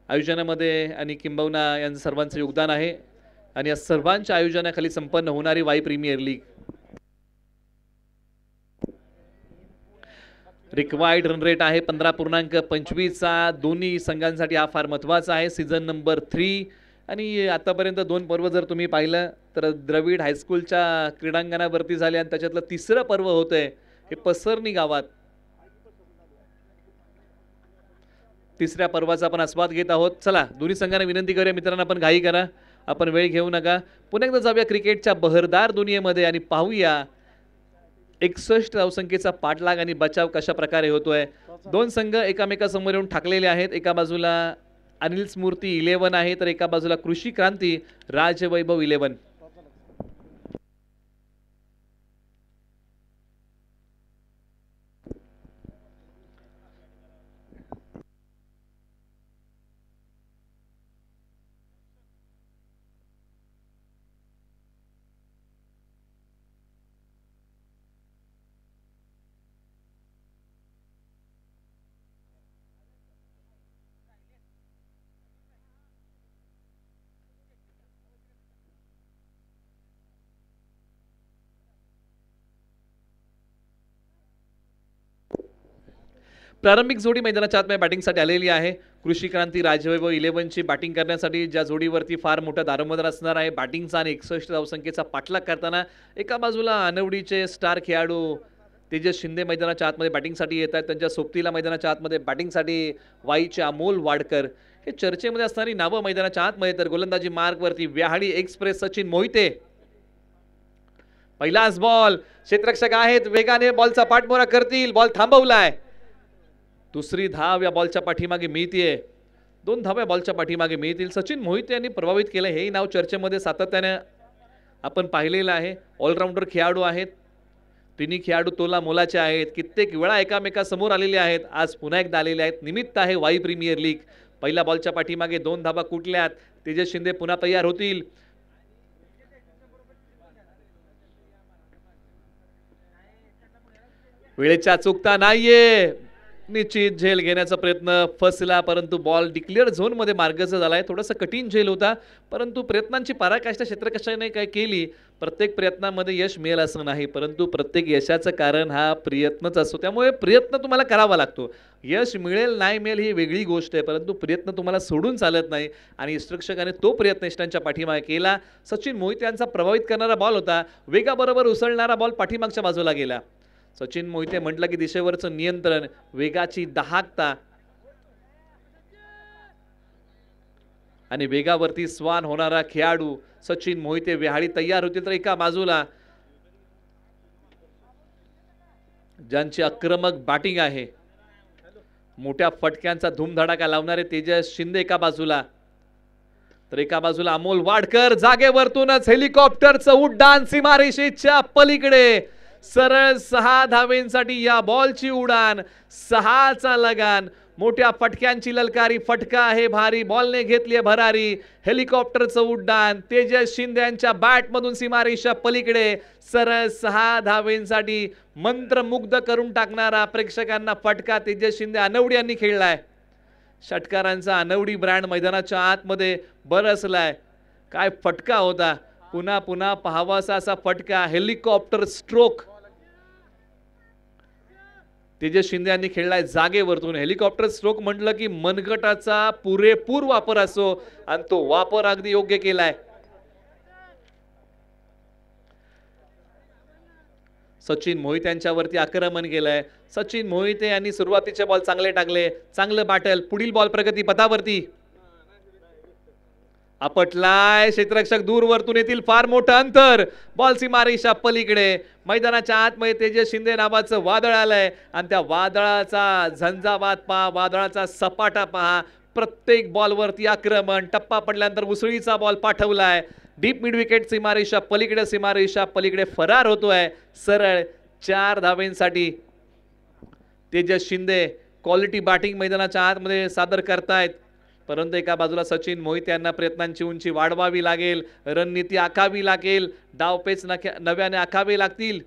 आयोजनामध्ये आणि किंबहुना यांचं सर्वांचं योगदान आहे आणि या सर्वांच्या आयोजनाखाली संपन्न होणारी Wai premier league. Required run rate आहे 15.25चा. दोन्ही संघांसाठी हा फार महत्त्वाचा आहे. सीझन नंबर 3 आणि आतापर्यंत 2 पर्व जर तुम्ही पाहिलं तर द्रविड हायस्कूलच्या क्रीडांगणावरती झाले आणि त्याच्यातलं तिसरं पर्व होतंय हे पसरणी गावात. तिसऱ्या पर्वाचा आपण आस्वाद घेत आहोत. चला दोन्ही संघांना विनंती करूया मित्रांनो, आपण घाई करा, आपण वेळ घेऊ नका. पुन्हा एकदा जाऊया क्रिकेटच्या बहरदार दुनियेमध्ये आणि पाहूया 61 धावसंख्येचा पाठलाग आणि बचाव कशा प्रकारे होतोय. दोन संघ एकामेकासमोर येऊन ठाकलेले आहेत. एका बाजूला अनिल स्मृती 11 आहे तर एका बाजूला कृषी क्रांती राजवैभव 11. प्रारंभिक जोडी मैदानाच्या आतमध्ये बॅटिंगसाठी आलेली आहे. कृषी क्रांती राजवैभव 11ची बॅटिंग करण्यासाठी ज्या जोडीवरती फार मोठा दारोमदार असणार आहे. बॅटिंगचा आणि 61 धावसंख्येचा पाठलाग करताना एका बाजूला अनवडीचे स्टार खेळाडू तेजस शिंदे मैदानाच्या आतमध्ये बॅटिंगसाठी येत आहेत. त्यांच्या सोबतीला मैदानाच्या आतमध्ये बॅटिंगसाठी वाईचे अमोल वाडकर हे चर्चेमध्ये असणारी नावं मैदानाच्या आतमध्ये. तर गोलंदाजी मार्गवरती व्याहाळी एक्सप्रेस सचिन मोहिते. पहिलाच बॉल, क्षेत्ररक्षक आहेत, वेगाने बॉलचा पाठमोरा करतील, बॉल थांबवलाय. दुसरी धाव या बॉलच्या पाठीमागे मिळतीये. 2 धावा बॉलच्या पाठीमागे मिळतील. सचिन मोहिते यांनी प्रभावित केलं हे नाव चर्चेमध्ये सातत्याने आपण पाहिलेलं आहे. ऑलराऊंडर खेळाडू आहेत. तिन्ही खेळाडू तोला मोलाचे आहेत. कित्येक वेळा एकामेकासमोर आलेले आहेत. आज पुन्हा एकदा आलेले आहेत. निमित्त आहे वाई प्रीमियर लीग. पहिल्या बॉलच्या पाठीमागे 2 धावा कुठल्यात. तेजस शिंदे पुन्हा तयार होतील. वेळेच्या चुकता नाहीये. निश्चित झेल घेण्याचा प्रयत्न फसला, परंतु बॉल डिक्लेअर झोनमध्ये मार्गस्थ झालाय. थोडासा कठीण झेल होता, परंतु प्रयत्नांची पराकाष्ठा क्षेत्ररक्षकाने काय केली. प्रत्येक प्रयत्नामध्ये यश मिळेल असं नाही, परंतु प्रत्येक यशाचं कारण हा प्रयत्नच असतो. त्यामुळे प्रयत्न तुम्हाला करावा लागतो. यश मिळेल नाही मिळेल ही वेगळी गोष्ट आहे, परंतु प्रयत्न तुम्हाला सोडून चालत नाही आणि यष्टिरक्षकाने तो प्रयत्न यष्टांच्या पाठीमागे केला. सचिन मोहिते यांचा प्रभावित करणारा बॉल होता. वेगाबरोबर उसळणारा बॉल पाठीमागच्या बाजूला गेला. सचिन मोहिते म्हटलं की दिशेवरचं नियंत्रण, वेगाची दाहकता आणि वेगावरती स्वान होणारा खेळाडू सचिन मोहिते व्याहाळी तयार होतील. तर एका बाजूला ज्यांची आक्रमक बॅटिंग आहे, मोठ्या फटक्यांचा धूमधडाका लावणारे तेजस शिंदे एका बाजूला, तर एका बाजूला अमोल वाडकर. जागेवरतूनच हेलिकॉप्टरचं उड्डाण सीमारेषेच्या पलीकडे. सरळ 6 धावेंसाठी या बॉलची उडान, 6चा लगान. मोठ्या फटक्यांची ललकारी, फटका आहे भारी, बॉलने घेतली भरारी. हेलिकॉप्टरचं उड्डाण तेजस शिंदे यांच्या बॅटमधून सीमारेषा पलीकडे. सरळ 6 धावेंसाठी मंत्रमुग्ध करून टाकणारा प्रेक्षकांना फटका तेजस शिंदे अनवडी यांनी खेळलाय. षटकारांचा अनवडी ब्रँड मैदानाच्या आतमध्ये बरसलाय. काय फटका होता, पुन्हा पुन्हा पाहावासा असा फटका. हेलिकॉप्टर स्ट्रोक तेजस शिंदे यांनी खेळलाय जागेवरतून. हेलिकॉप्टर स्ट्रोक म्हटलं की मनगटाचा पुरेपूर वापर असो आणि तो वापर अगदी योग्य केलाय. सचिन मोहिते यांच्यावरती आक्रमण केलंय. सचिन मोहिते यांनी सुरुवातीचे बॉल चांगले टाकले, चांगलं बॅटल. पुढील बॉल प्रगती पथावरती आपटलाय, क्षेत्ररक्षक दूर वरतून येतील, फार मोठं अंतर. बॉल सीमारेषा पलीकडे. मैदानाच्या आतमध्ये तेजस शिंदे नावाचं वादळ आलंय आणि त्या वादळाचा झंझावात पहा, वादळाचा सपाटा पहा. प्रत्येक बॉलवरती आक्रमण. टप्पा पडल्यानंतर उसळीचा बॉल पाठवलाय डीप मिड विकेट सीमारेषा पलीकडे. सीमारेषा पलीकडे फरार होतोय सरळ 4 धावेंसाठी. तेजस शिंदे क्वालिटी बॅटिंग मैदानाच्या आतमध्ये सादर करतायत, परंतु एका बाजूला सचिन मोहिते यांना प्रयत्नांची उंची वाढवावी लागेल, रणनीती आखावी लागेल, डावपेच नव्याने आखावे लागतील.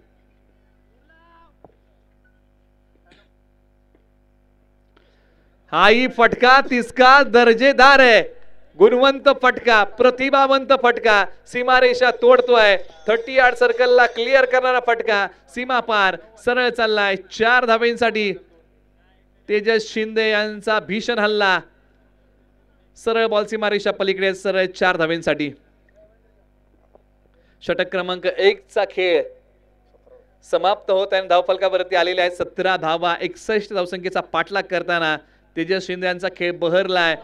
हाही फटका तिसका दर्जेदार आहे, गुणवंत फटका, प्रतिभावंत फटका. सीमारेषा तोडतोय. 30 यार्ड सर्कलला क्लिअर करणारा फटका. सीमा पार सरळ चाललाय 4 धावेंसाठी. तेजस शिंदे यांचा भीषण हल्ला. सरळ बॉल सीमारेषा पलीकडे, सरळ 4 धावेंसाठी. षटक क्रमांक 1 चा खेळ समाप्त होत आहे. धावफलकावरती आलेले आहेत 17 धावा. 61 धावसंख्येचा पाठलाग करताना तेजस शिंदे यांचा खेळ बहरलाय.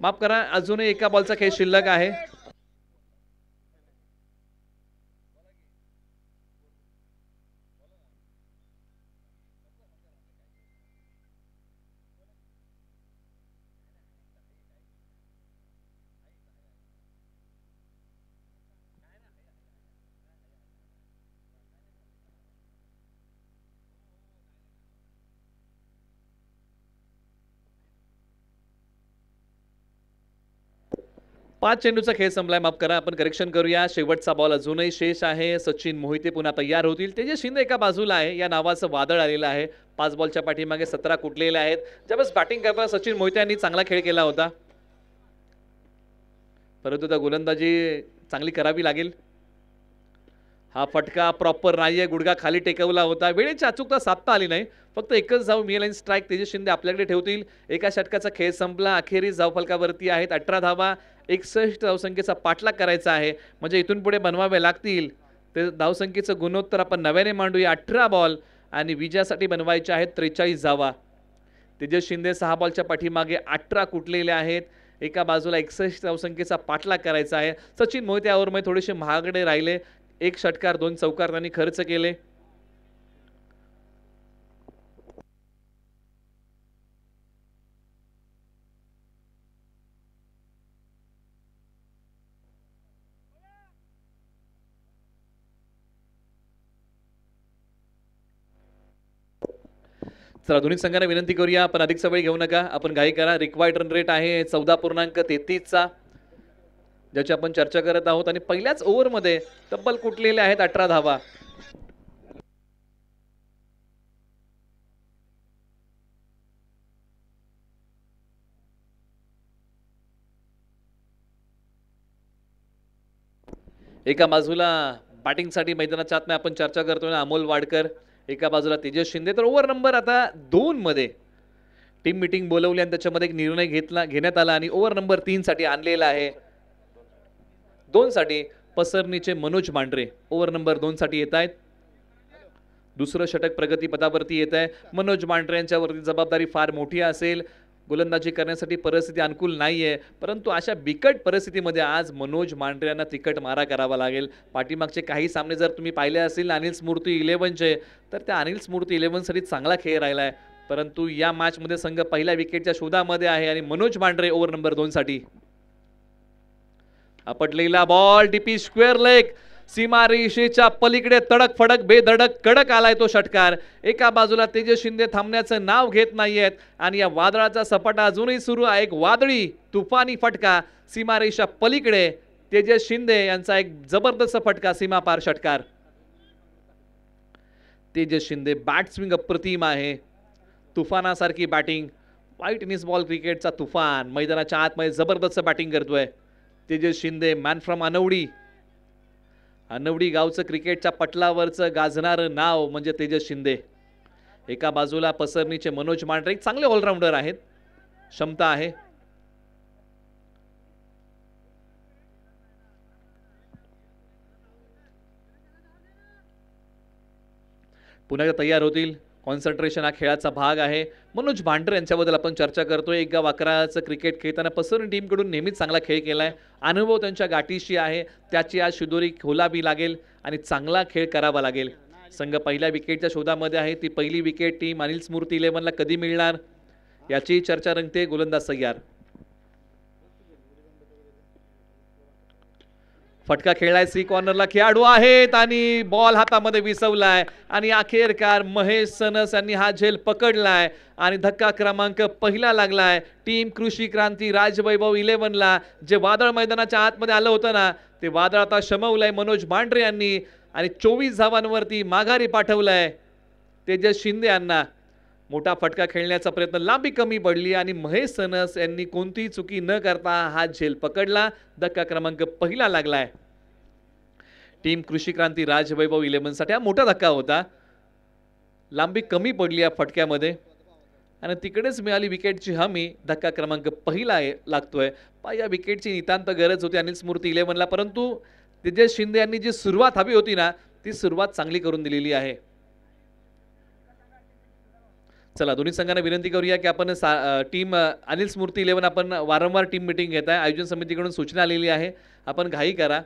माफ करा, अजूनही एका बॉलचा खेळ शिल्लक आहे. पाच चेंडूचा खेळ संपलाय. माफ करा, आपण करेक्शन करूया. शेवटचा बॉल अजूनही शेष आहे. सचिन मोहिते पुन्हा तयार होतील. तेजस शिंदे एका बाजूला आहे. या नावाचं वादळ आलेलं आहे. 5 बॉलच्या पाठीमागे 17 कुठलेले आहेत. ज्यावेळेस बॅटिंग करताना सचिन मोहिते यांनी चांगला खेळ केला होता, परंतु त्या गोलंदाजी चांगली करावी लागेल. हा फटका प्रॉपर नाहीये, गुडघा खाली टेकवला होता. वेळेची अचूकता साधता आली नाही. फक्त एकच धाव मिळेल. स्ट्राईक तेजस शिंदे आपल्याकडे ठेवतील. एका षटकाचा खेळ संपला. अखेरीस धावफलकावरती आहेत 18 धावा. 61 धावसंख्येचा पाठलाग करायचा आहे, म्हणजे इथून पुढे बनवावे लागतील. ते धावसंख्येचं गुणोत्तर आपण नव्याने मांडूया. 18 बॉल आणि विजयासाठी बनवायचे आहेत 43 धावा. तेजस शिंदे 6 बॉलच्या पाठीमागे 18 कुठलेले आहेत. एका बाजूला 61 धावसंख्येचा पाठलाग करायचा आहे. सचिन मोहिते यावर थोडेसे महागडे राहिले. 1 षटकार 2 चौकार त्यांनी खर्च केले. चला, दोन्ही संघांना विनंती करूया, आपण अधिक वेळ घेऊ नका, आपण घाई करा. रिक्वायर्ड रन रेट आहे 14.33 चा, ज्याची आपण चर्चा करत आहोत. आणि पहिल्याच ओव्हरमध्ये तब्बल कुठलेले आहेत 18 धावा. एका बाजूला बॅटिंगसाठी मैदानाच्या आतमध्ये आपण चर्चा करतोय अमोल वाडकर, एका बाजूला तेजस शिंदे. तर ओव्हर नंबर आता 2 मध्ये टीम मीटिंग बोलवली आणि त्याच्यामध्ये एक निर्णय घेण्यात आला आणि ओव्हर नंबर 3 साठी आणलेला आहे. 2 साठी पसरणीचे मनोज मांढरे ओव्हर नंबर 2 साठी येत आहेत. दुसरं षटक प्रगती पदावरती येत आहे. मनोज मांढरे यांच्यावरती जबाबदारी फार मोठी असेल. गोलंदाजी करण्यासाठी परिस्थिती अनुकूल नाहीये, परंतु अशा बिकट परिस्थितीमध्ये आज मनोज मांढरे यांना तिकट मारा करावा लागेल. पाठीमागचे काही सामने जर तुम्ही पाहिले असतील अनिल स्मृती 11चे, तर त्या अनिल स्मृती 11 साठी चांगला खेळ राहिलाय, परंतु या मॅच मध्ये संघ पहिल्या विकेटच्या शोधामध्ये आहे. आणि मनोज मांढरे ओव्हर नंबर 2 साठी आपटलेला बॉल डीपी स्क्वेअर लेग, सीमारेषेच्या पलीकडे तडक फडक बेधडक कडक आलाय तो षटकार. एका बाजूला तेजस शिंदे थांबण्याचं नाव घेत नाहीयेत आणि या वादळाचा सपाटा अजूनही सुरू आहे. एक वादळी तुफानी फटका सीमारेषा पलीकडे. तेजस शिंदे यांचा एक जबरदस्त फटका, सीमापार षटकार. तेजस शिंदे बॅट स्विंग अप्रतिम आहे, तुफानासारखी बॅटिंग, व्हाईट इनिस बॉल क्रिकेटचा तुफान. मैदानाच्या आतमध्ये जबरदस्त बॅटिंग करतोय तेजस शिंदे. मॅन फ्रॉम अनवडी, अनवडी गावचं क्रिकेटच्या पटलावरचं गाजणारं नाव म्हणजे तेजस शिंदे. एका बाजूला पसरणीचे मनोज मांढरे चांगले ऑलराऊंडर आहेत, क्षमता आहे. पुन्हा एकदा तयार होतील. कॉन्सन्ट्रेशन हा खेळाचा भाग आहे. मनोज भांडरे यांच्याबद्दल आपण चर्चा करतोय. 1 गाव 11चं क्रिकेट खेळताना पसरणी टीमकडून नेहमीच चांगला खेळ केलाय. अनुभव त्यांच्या गाठीशी आहे. त्याची आज शिदोरी खोलावी लागेल आणि चांगला खेळ करावा लागेल. संघ पहिल्या विकेटच्या शोधामध्ये आहे. ती पहिली विकेट टीम अनिल स्मृती 11ला कधी मिळणार याची चर्चा रंगते. गोलंदाज तयार. फटका खेळलाय. सी कॉर्नरला खेळाडू आहेत आणि बॉल हातामध्ये विसवलाय आणि अखेरकार महेश सनस यांनी हा झेल पकडलाय आणि धक्का क्रमांक पहिला लागलाय. टीम कृषी क्रांती राजवैभव 11ला जे वादळ मैदानाच्या आतमध्ये आलं होतं ना, ते वादळ आता शमवलंय मनोज भांडरे यांनी आणि 24 धावांवरती माघारी पाठवलंय तेजस शिंदे यांना. मोठा फटका खेळण्याचा प्रयत्न, लांबी कमी पडली आणि महेश सनस यांनी कोणतीही चुकी न करता हा झेल पकडला. धक्का क्रमांक पहिला लागलाय. टीम कृषी क्रांती राजवैभव 11साठी हा मोठा धक्का होता. लांबी कमी पडली या फटक्यामध्ये आणि तिकडेच मिळाली विकेटची हमी. धक्का क्रमांक पहिला लागतोय. या विकेटची नितांत गरज होती अनिल स्मृती 11ला, परंतु तेजस शिंदे यांनी जी सुरुवात हवी होती ना, ती सुरुवात चांगली करून दिलेली आहे. चला दोन्ही संघांना विनंती करूया की आपण टीम अनिल स्मृती 11 आपण वारंवार टीम मीटिंग घेत आहे. आयोजन समितीकडून सूचना आलेली आहे, आपण घाई करा.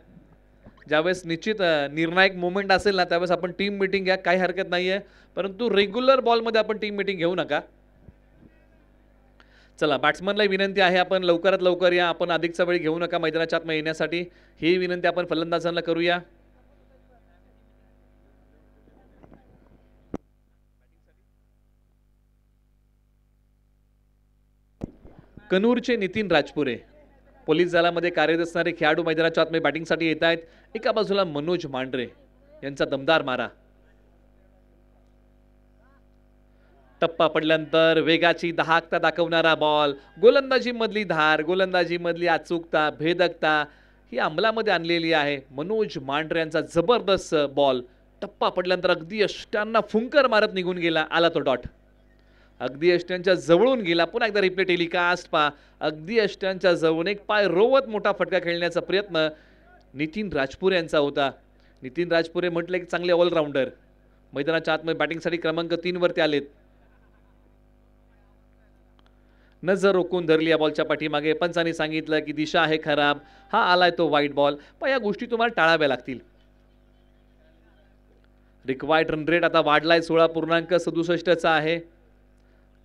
ज्यावेळेस निश्चित निर्णायक मोमेंट असेल ना, त्यावेळेस आपण टीम मीटिंग घ्या, काही हरकत नाही आहे, परंतु रेग्युलर बॉलमध्ये आपण टीम मीटिंग घेऊ नका. चला बॅट्समनला विनंती आहे, आपण लवकरात लवकर या. आपण अधिकचा वेळ घेऊ नका मैदानाच्या आत येण्यासाठी. ही विनंती आपण फलंदाजांना करूया. कनूरचे नितीन राजपुरे पोलीस दलामध्ये कार्यरत असणारे खेळाडू मैदानाच्या आतमध्ये बॅटिंगसाठी येत आहेत. एका बाजूला मनोज भांडरे यांचा दमदार मारा. टप्पा पडल्यानंतर वेगाची दहाकता दाखवणारा बॉल. गोलंदाजी मधली धार, गोलंदाजी मधली अचूकता, भेदकता ही अंमलामध्ये आणलेली आहे. मनोज भांडरे यांचा जबरदस्त बॉल. टप्पा पडल्यानंतर अगदी अष्टांना फुंकर मारत निघून गेला. आला तो डॉट. अगदी अष्ट्यांच्या जवळून गेला. पुन्हा एकदा रिप्ले टेलिकास्ट पहा. अगदी अष्ट्यांच्या जवळून एक पाय रोवत मोठा फटका खेळण्याचा प्रयत्न नितीन राजपुरे यांचा होता. नितीन राजपुरे म्हटले की चांगले ऑलराऊंडर. मैदानाच्या आतमध्ये बॅटिंगसाठी क्रमांक 3 वरती आलेत. नजर रोखून धरली या बॉलच्या पाठीमागे. पंचांनी सांगितलं की दिशा आहे खराब, हा आलाय तो वाईट बॉल. पण या गोष्टी तुम्हाला टाळाव्या लागतील. रिक्वायर्ड रन रेट आता वाढलाय 16.67 आहे.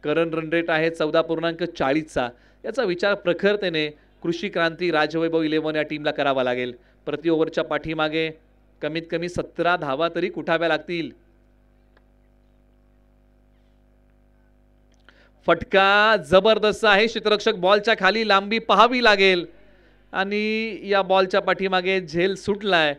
करंट रन रेट आहे 14.40. याचा विचार प्रखरतेने कृषी क्रांती राजवैभव 11 या टीमला करावा लागेल. प्रति ओव्हरच्या पाठीमागे कमीत कमी 17 धावा तरी कुठाव्या लागतील. फटका जबरदस्त आहे. क्षेत्ररक्षक बॉलच्या खाली, लांबी पाहावी लागेल आणि या बॉलच्या पाठीमागे झेल सुटलाय.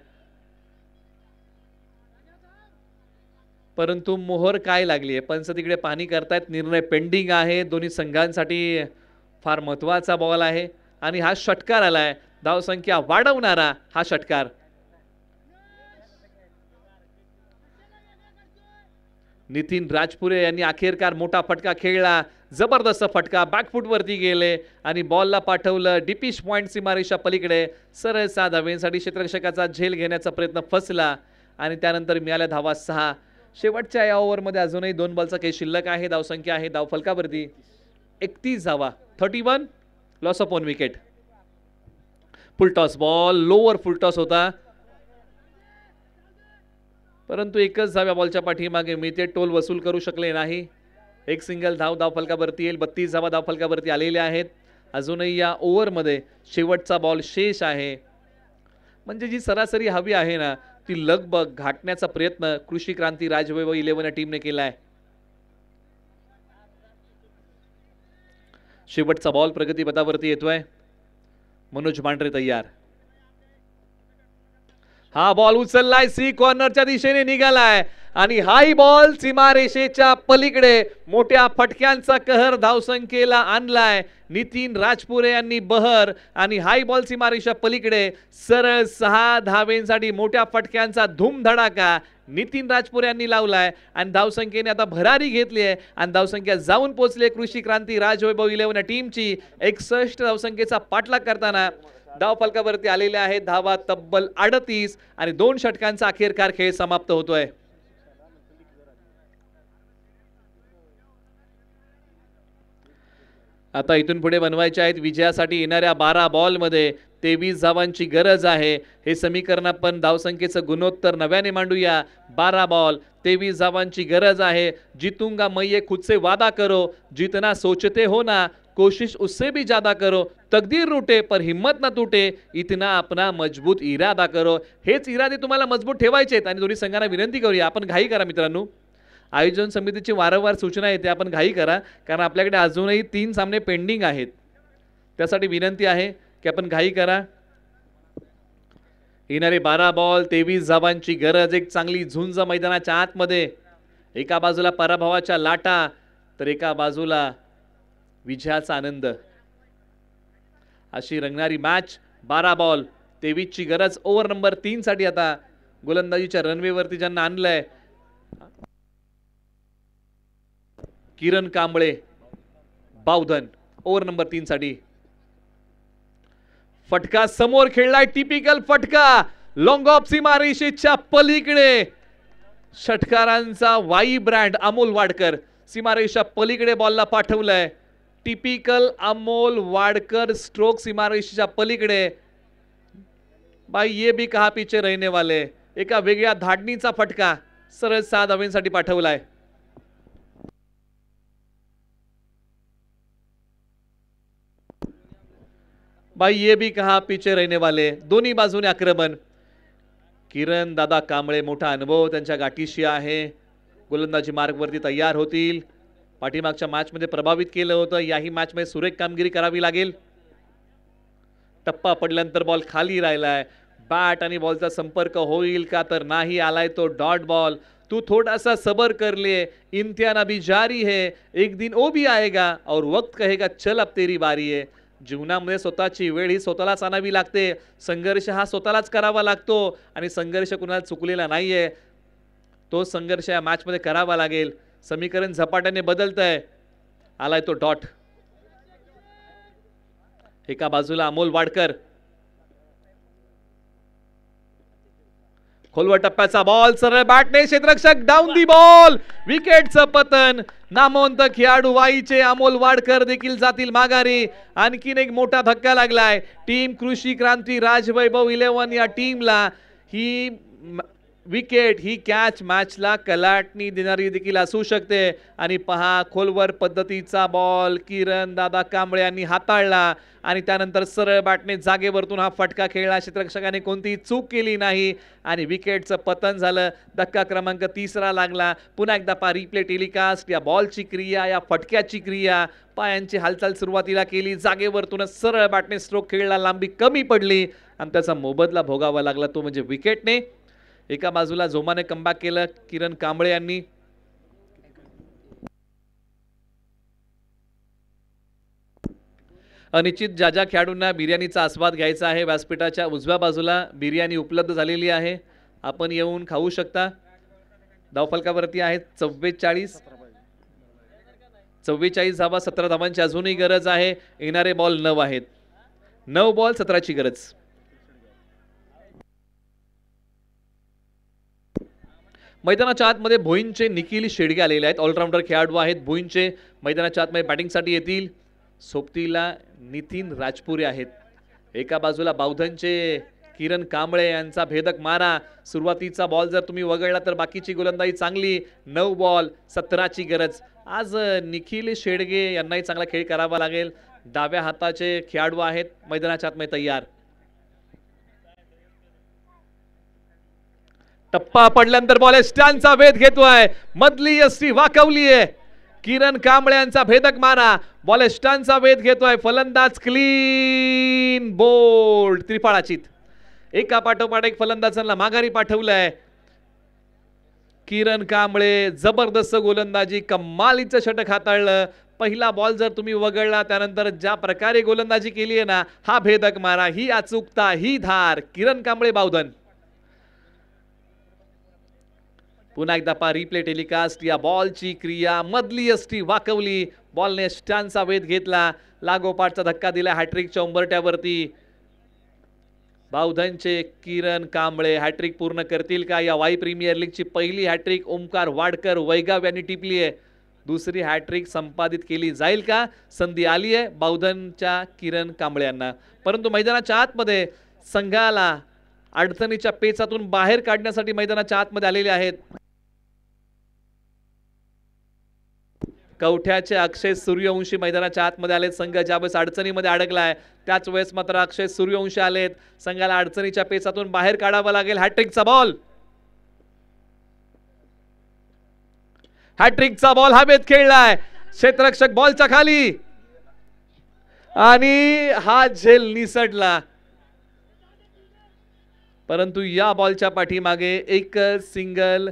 परंतु मोहर काय लागली आहे, पंच तिकडे पाहणी करतायत. निर्णय पेंडिंग आहे. दोन्ही संघांसाठी फार महत्त्वाचा बॉल आहे आणि हा षटकार आलाय. धावसंख्या वाढवणारा हा षटकार. नितीन राजपुरे यांनी अखेरकार मोठा फटका खेळला. जबरदस्त फटका, बॅकफूट वरती गेले आणि बॉलला पाठवलं डीपिश पॉइंट सीमारेषा पलीकडे. सरळ 6 धावेसाठी क्षेत्ररक्षकाचा झेल घेण्याचा प्रयत्न फसला आणि त्यानंतर मिळाल्या धावा 6. शेवटच्या या ओव्हरमध्ये अजूनही 2 बॉलचा काही शिल्लक आहे. धावसंख्या आहे धावफलकावरती 31 धावा. 31 loss of 1 wicket. Full toss ball, lower full toss होता, परंतु एकच धाव या बॉलच्या पाठीमागे मिळते. टोल वसूल करू शकले नाही. एक सिंगल धाव धावफलकावरती येईल. 32 धावा धावफलकावरती आलेल्या आहेत. अजूनही या ओव्हरमध्ये शेवटचा बॉल शेष आहे. म्हणजे जी सरासरी हवी आहे ना, ती लगबग घाटण्याचा प्रयत्न कृषी क्रांती राजवैभव 11 या टीमने केलाय. शेवटचा बॉल प्रगतीपथावरती येतोय. मनोज भांडरे तयार. हा बॉल उचललाय, सी कॉर्नरच्या दिशेने निघालाय आणि हाई बॉल सीमारेषेच्या पलीकडे मोठ्या फटक्यांचा कहर धावसंख्येला आणलाय. नितीन राजपुरे यांनी बहर आणि हाई बॉल सीमारेषा पलीकडे सरळ 6 धावेंसाठी मोठ्या फटक्यांचा धूमधडाका नितीन राजपुरे यांनी लावलाय आणि धावसंख्येने आता भरारी घेतली आहे आणि धावसंख्या जाऊन पोहोचली कृषी क्रांती राजवैभव 11 टीमची. 61 धावसंख्येचा पाठलाग करताना धावफलकावरती आलेल्या आहेत धावा तब्बल 38 आणि 2 षटकांचा अखेरकार खेळ समाप्त होतोय. आता इथून पुढे बनवायचे आहेत विजयासाठी येणाऱ्या 12 बॉलमध्ये 23 धावांची गरज आहे। हे समीकरण आपण धावसंख्येचं गुणोत्तर नव्याने मांडूया। 12 बॉल 23 धावांची गरज आहे। जीतूंगा मैं ये खुद से वादा करो, जितना सोचते हो ना कोशिश उससे भी ज्यादा करो, तकदीर रूटे पर हिम्मत ना टूटे, इतना अपना मजबूत इरादा करो। हेच इरादे तुम्हाला मजबूत ठेवायचे आहेत आणि दोन्ही संघांना विनंती करूया आपण घाई करा मित्रांनो। आयोजन समितीची वारंवार सूचना येते आपण घाई करा कारण आपल्याकडे अजूनही 3 सामने पेंडिंग आहेत। त्यासाठी विनंती आहे की आपण घाई करा। येणारे 12 बॉल 23 धावांची गरज। एक चांगली झुंज मैदानाच्या आतमध्ये, एका बाजूला पराभवाच्या लाटा तर एका बाजूला विजयाचा आनंद, अशी रंगणारी मॅच। 12 बॉल 23 ची गरज। ओव्हर नंबर 3 साठी आता गोलंदाजीच्या रनवेवरती ज्यांना आणलंय किरण कांबळे बावधन। ओव्हर नंबर 3 साठी फटका समोर खेळलाय, टिपिकल फटका लॉंग ऑफ सीमारेषेच्या पलीकडे। षटकारांचा वाई ब्रँड अमोल वाडकर सीमारेषा पलीकडे बॉलला पाठवलाय। टिपिकल अमोल वाडकर स्ट्रोक सीमारेषेच्या पलीकडे। भाई ये भी कहा पीछे रहने वाले, एका वेगळ्या धाडणीचा फटका सरळ 6 धावांसाठी पाठवलाय। भाई ये भी कहा पीछे रहने वाले। दोन्ही बाजूने आक्रमण। किरण दादा कांबळे मोठा अनुभव त्यांच्या गाठीशी आहे। गोलंदाजी मार्गवरती तयार होतील। पाठीमागच्या मॅच मध्ये प्रभावित केलं होतं, याही मॅच मध्ये सुरेख कामगिरी करावी लागेल। टप्पा पडल्यानंतर बॉल खाली राहिलाय। बॅट आणि बॉलचा संपर्क होईल का तर नाही, आलाय तो डॉट बॉल। तू थोड़ा सा सबर कर ले, इम्तिहान अभी जारी है, एक दिन वो भी आएगा और वक्त कहेगा चल अब तेरी बारी है। जीवनामध्ये स्वतःची वेळ ही स्वतःलाच आणावी लागते। संघर्ष हा स्वतःलाच करावा लागतो आणि संघर्ष कुणाला चुकलेला नाहीये, तो संघर्ष या मॅच मध्ये करावा लागेल। समीकरण झपाट्याने बदलतंय, आलाय तो डॉट। एका बाजूला अमोल वाडकर, खोलवर टप्प्याचा बॉल सरळ बॅटने क्षेत्ररक्षक डाऊन दी बॉल, विकेटचं पतन। नामवंत खेळाडू वाईचे अमोल वाडकर देखील जातील माघारी। आणखीन एक मोठा धक्का लागलाय टीम कृषी क्रांती राजवैभव 11 या टीमला। ही विकेट ही कॅच मॅचला कलाटणी देणारी देखील असू शकते। आणि पहा खोलवर पद्धतीचा बॉल किरण दादा कांबळे यांनी हाताळला आणि त्यानंतर सरळ बॅटने जागेवरतून हा फटका खेळला। क्षेत्ररक्षकाने कोणतीही चूक केली नाही आणि विकेटचं पतन झालं। धक्का क्रमांक 3रा लागला। पुन्हा एकदा पहा रिप्ले टेलिकास्ट, या बॉलची क्रिया, या फटक्याची क्रिया, पायांची हालचाल सुरुवातीला केली, जागेवरतूनच सरळ बॅटने स्ट्रोक खेळला, लांबी कमी पडली आणि त्याचा मोबदला भोगावा लागला, तो म्हणजे विकेटने। एका बाजूला जोमाने कमबॅक केलं किरण कांबळे यांनी। अनिश्चित ज्या खेळाडूंना बिर्याणीचा आस्वाद घ्यायचा आहे, व्यासपीठाच्या उजव्या बाजूला बिर्याणी उपलब्ध झालेली आहे, आपण येऊन खाऊ शकता। धावफलकावरती आहेत 44 धावा, 17 धावांची अजूनही गरज आहे। येणारे बॉल 9 आहेत, 9 बॉल 17ची गरज। मैदानाच्या आतमध्ये भोईंचे निखिल शेडगे आलेले आहेत, ऑलराऊंडर खेळाडू आहेत भोईंचे। मैदानाच्या आतमध्ये बॅटिंगसाठी येतील, सोबतीला नितीन राजपुरे आहेत। एका बाजूला बावधनचे किरण कांबळे यांचा भेदक मारा। सुरुवातीचा बॉल जर तुम्ही वगळला तर बाकीची गोलंदाजी चांगली। 9 बॉल 17ची गरज। आज निखिल शेडगे यांनाही चांगला खेळ करावा लागेल। डाव्या हाताचे खेळाडू आहेत, मैदानाच्या आतमध्ये तयार। टप्पा पडल्यानंतर बॉल स्टॅनचा वेध घेतोय, मधली यष्टी वाकवलीये। किरण कांबळे यांचा भेदक मारा, बॉल स्टॅनचा वेध घेतोय, फलंदाज क्लीन बोल्ड त्रिफळाचीत। एका पाठोपाठ एक फलंदाजांना माघारी पाठवलंय। किरण कांबळे जबरदस्त गोलंदाजी, कमालीचं षटक हाताळलं। पहिला बॉल जर तुम्ही वगळला त्यानंतर ज्या प्रकारे गोलंदाजी केली आहे ना, हा भेदक मारा, ही अचूकता, ही धार, किरण कांबळे बावधन। पुन्हा एकदा पहा रिप्ले टेलिकास्ट, या बॉलची क्रिया, मधली यष्टी वाकवली, बॉलने स्टॅनचा वेध घेतला, लागोपाठचा धक्का दिला हॅट्रिकच्या उंबरट्यावरती। बावधनचे किरण कांबळे हॅट्रिक पूर्ण करतील का? या वाई प्रीमियर लीगची पहिली हॅट्रिक ओमकार वाडकर वैगाव यांनी टिपली आहे। दुसरी हॅट्रिक संपादित केली जाईल का? संधी आली आहे बावधनच्या किरण कांबळे यांना, परंतु मैदानाच्या आतमध्ये संघाला अडचणीच्या पेचातून बाहेर काढण्यासाठी मैदानाच्या आतमध्ये आलेले आहेत कवठ्याचे अक्षय सूर्यवंशी मैदानाच्या आतमध्ये आलेत. संघ ज्यावेळेस अडचणीमध्ये अडकलाय त्याच वेळेस मात्र अक्षय सूर्यवंशी आलेत. संघाला अडचणीच्या पेचातून बाहेर काढावं लागेल. हॅट्रिकचा बॉल, हॅट्रिकचा बॉल हवेत खेळलाय, क्षेत्ररक्षक बॉलच्या खाली आणि हा झेल निसटला, परंतु या बॉलच्या पाठीमागे एक सिंगल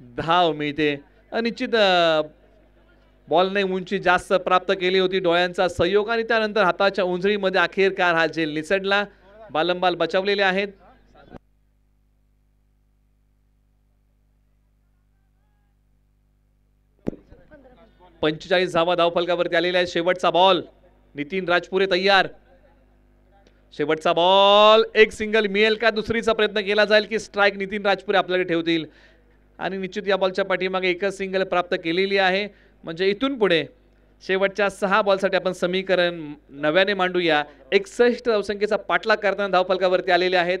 धाव मिळते. निश्चित बॉलने उंची जास्त प्राप्त केली होती, डोळ्यांचा संयोग आणि त्यानंतर हाताच्या उंजळीमध्ये अखेरकार हा झेल निसटला. बालंबाल बचावलेले आहेत. पंचेचाळीस धावा धावफलकावरती आलेल्या आहेत. शेवटचा बॉल, नितीन राजपुरे तयार. शेवटचा बॉल, एक सिंगल मिळेल का? दुसरीचा प्रयत्न केला जाईल की स्ट्राइक नितीन राजपुरे आपल्याकडे ठेवतील आणि निश्चित या बॉलच्या पाठीमागे एकच सिंगल प्राप्त केलेली आहे. म्हणजे इथून पुढे शेवटच्या 6 बॉलसाठी आपण समीकरण नव्याने मांडूया. 61 धावसंख्येचा पाठलाग करताना धावफलकावरती आलेले आहेत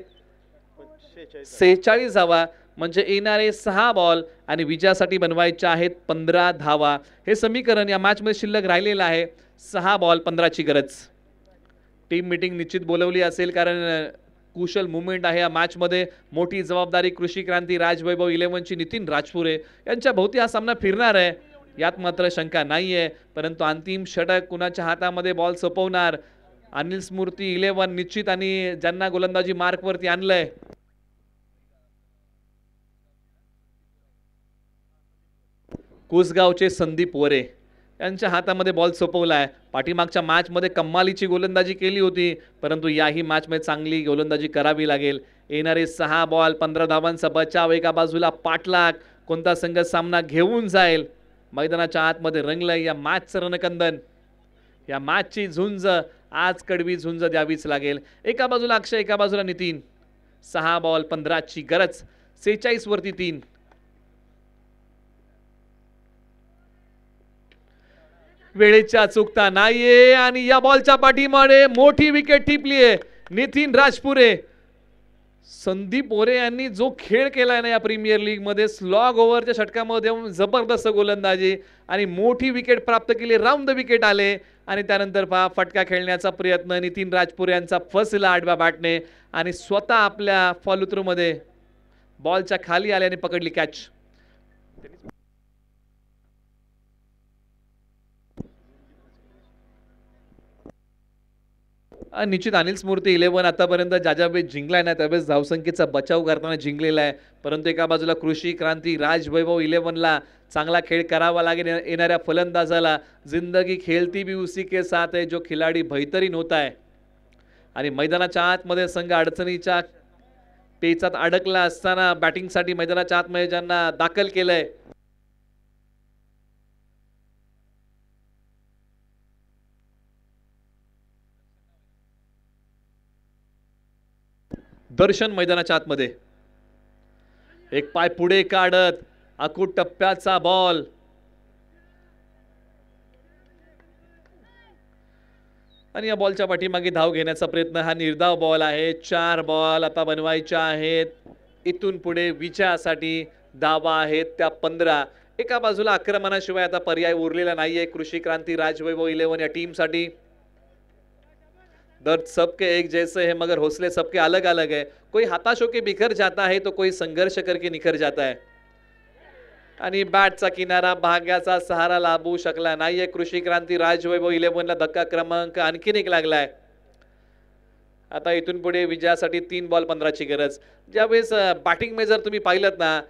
46 धावा, म्हणजे येणारे 6 बॉल आणि विजयासाठी बनवायचे आहेत 15 धावा. हे समीकरण या मॅच मध्ये शिल्लक राहिलेलं आहे. 6 बॉल 15ची गरज. टीम मीटिंग निश्चित बोलवली असेल कारण कुशल मुवमेंट आहे या मॅच मध्ये. मोठी जबाबदारी कृषी क्रांती राजवैभव 11ची नितीन राजपुरे यांच्या भोवती हा सामना फिरणार आहे, यात मात्र शंका नाहीये. परंतु अंतिम षटक कुणाच्या हातामध्ये बॉल सोपवणार? अनिल स्मृती 11 निश्चित आणि ज्यांना गोलंदाजी मार्क वरती आणलंय कुसगावचे संदीप वरे यांच्या हातामध्ये बॉल सोपवलाय. पाठीमागच्या मॅच मध्ये कमालीची गोलंदाजी केली होती, परंतु याही मॅच मध्ये चांगली गोलंदाजी करावी लागेल. येणारे 6 बॉल 15 धावांचा बचाव. एका बाजूला पाठलाग, कोणता संघ सामना घेऊन जाईल? मैदानाच्या आतमध्ये रंगलंय या मॅचचं रणकंदन. या मॅचची झुंज आज कडवी झुंज द्यावीच लागेल. एका बाजूला अक्षय, एका बाजूला नितीन. 6 बॉल 15ची गरज. 46 वरती 3. वेळेच्या चुकता नाहीये आणि या बॉलच्या पाठीमागे मोठी विकेट टिपलीये नितीन राजपुरे. संदीप ओरे यांनी जो खेळ केलाय ना या प्रीमियर लीग मध्ये, स्लॉग ओव्हरच्या षटकामध्ये जबरदस्त गोलंदाजी आणि मोठी विकेट प्राप्त केली. राऊंड द विकेट आले आणि त्यानंतर फटका खेळण्याचा प्रयत्न नितीन राजपुरे यांचा फसला आडव्या बॅटने आणि स्वतः आपल्या फॉलोथ्रू मध्ये बॉलच्या खाली आल्याने पकडली कॅच. निश्चित अनिल स्मृती 11 आतापर्यंत ज्या वेळेस जिंकलाय ना त्यावेळेस धावसंख्येचा बचाव करताना जिंकलेला आहे, परंतु एका बाजूला कृषी क्रांती राजवैभव 11ला चांगला खेळ करावा लागेल. येणाऱ्या फलंदाजाला जिंदगी खेलती भी उसी के साथ है जो खिलाडी बेहतरीन होता है. आणि मैदानाच्या आतमध्ये संघ अडचणीच्या पेचात अडकला असताना बॅटिंगसाठी मैदानाच्या आतमध्ये ज्यांना दाखल केलंय दर्शन मैदानाच्या आतमध्ये एक पाय पुढे काढत अकूट टप्प्याचा बॉल आणि या बॉलच्या पाठीमागे धाव घेण्याचा प्रयत्न. हा निर्धाव बॉल आहे. 4 बॉल आता बनवायचे आहेत. इथून पुढे विजयासाठी धावा आहेत त्या 15. एका बाजूला आक्रमणाशिवाय आता पर्याय उरलेला नाहीये कृषी क्रांती राजवैभव 11 या टीम साठी. दर्द सबके एक जैसे है मगर हौसले सबके अलग अलग है. कोई हताश होके बिखर जाता है तो कोई संघर्ष करके निखर जाता है. आणि बॅटचा किनारा भाग्याचा सहारा लाभू शकला नाहीये. कृषी क्रांती राजवैभव 11ला धक्का क्रमांक आणखीन एक लागलाय. आता इथून पुढे विजयासाठी 3 बॉल 15ची गरज. ज्यावेळेस बॅटिंग मध्ये जर तुम्ही पाहिलत ना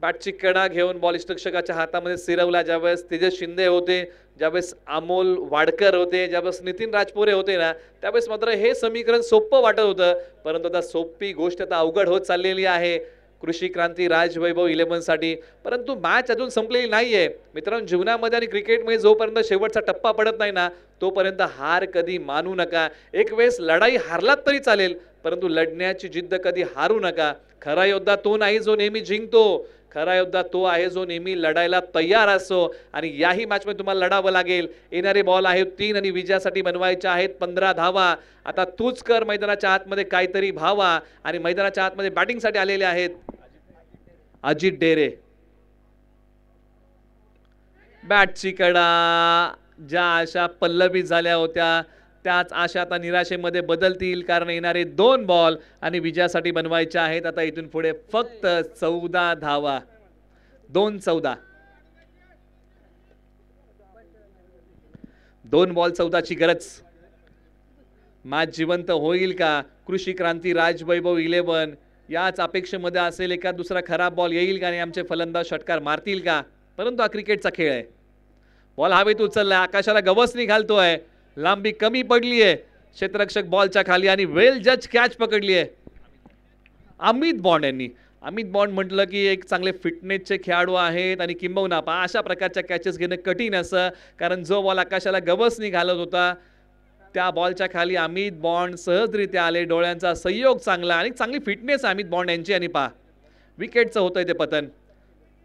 बॅटची कडा घेऊन बॉल इष्टक्षकाच्या हातामध्ये सिरवला. ज्यावेळेस तेजस शिंदे होते, ज्यावेळेस अमोल वाडकर होते, ज्यावेळेस नितीन राजपुरे होते ना त्यावेळेस मात्र हे समीकरण सोपं वाटत होतं, परंतु आता सोपी गोष्ट आता अवघड होत चाललेली आहे कृषी क्रांती राजवैभव 11 साठी. परंतु मॅच अजून संपलेली नाहीये मित्रांनो. जीवनामध्ये आणि क्रिकेटमध्ये जोपर्यंत शेवटचा टप्पा पडत नाही ना तोपर्यंत हार कधी मानू नका. एक वेळेस लढाई हारलात तरी चालेल, परंतु लढण्याची जिद्द कधी हारू नका. खरा योद्धा तो नाही जो नेहमी जिंकतो, खरा योद्धा तो आहे जो नेहमी लढायला तयार असतो आणि याही मॅचमध्ये तुम्हाला लढावं लागेल. येणारे बॉल आहेत 3 आणि विजयासाठी बनवायचे आहेत 15 धावा. आता तूच कर मैदानाच्या आतमध्ये काहीतरी भावा आणि मैदानाच्या आतमध्ये बॅटिंगसाठी आलेले आहेत अजित डेरे. बॅटची कडा, ज्या आशा पल्लवी झाल्या होत्या त्याच आशा आता निराशेमध्ये बदलतील, कारण येणारे 2 बॉल आणि विजयासाठी बनवायचे आहेत. आता इथून पुढे फक्त 14 धावा, 2-14, 2 बॉल 14ची गरज. मॅच जिवंत होईल का? कृषी क्रांती राजवैभव 11 याच अपेक्षेमध्ये असेल. एका दुसरा खराब बॉल येईल का आणि आमचे फलंदाज षटकार मारतील का? परंतु हा क्रिकेटचा खेळ आहे. बॉल हवेत उचललाय, आकाशाला गवसणी घालतोय, लांबी कमी पडली आहे क्षेत्ररक्षक बॉलच्या खाली आणि वेल जज कॅच पकडली आहे अमित बॉन्ड यांनी. अमित बॉन्ड म्हटलं की एक चांगले फिटनेसचे खेळाडू आहेत आणि किंबहुना अशा प्रकारच्या कॅचेस घेणं कठीण असं, कारण जो बॉल आकाशाला गवसणी घालत होता त्या बॉलच्या खाली अमित बॉन्ड सहजरित्या आले. डोळ्यांचा संयोग चांगला आणि चांगली फिटनेस अमित बॉन्ड यांची आणि विकेटचं होतंय ते पतन.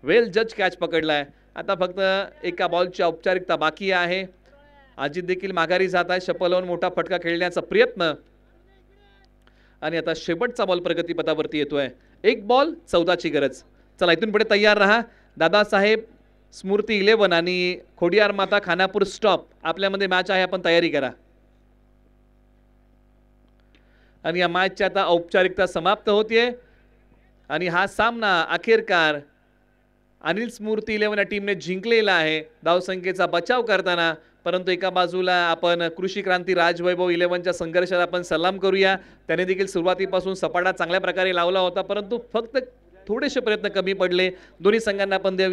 वेल जज कॅच पकडलाय. आता फक्त एका बॉलची औपचारिकता बाकी आहे. अजित देखील माघारी जात आहे. शपलवून मोठा फटका खेळण्याचा प्रयत्न आणि आता शेवटचा बॉल प्रगतीपथावरती येतोय. 1 बॉल 14ची गरज. चला इथून पुढे तयार राहा. दादासाहेब स्मृती 11 आणि खोडियार माता खानापूर स्टॉप आपल्यामध्ये मॅच आहे, आपण तयारी करा. आणि या मॅचची आता औपचारिकता समाप्त होतीये आणि हा सामना अखेरकार अनिल स्मृती 11 या टीमने जिंकलेला आहे धावसंख्येचा बचाव करताना. परंतु एका बाजूला आपण कृषी क्रांती राजवैभव 11च्या संघर्षाला आपण सलाम करूया. त्याने देखील सुरुवातीपासून सपाटा चांगल्या प्रकारे लावला होता, परंतु फक्त थोडेसे प्रयत्न कमी पडले. दोन्ही संघांना आपण देऊया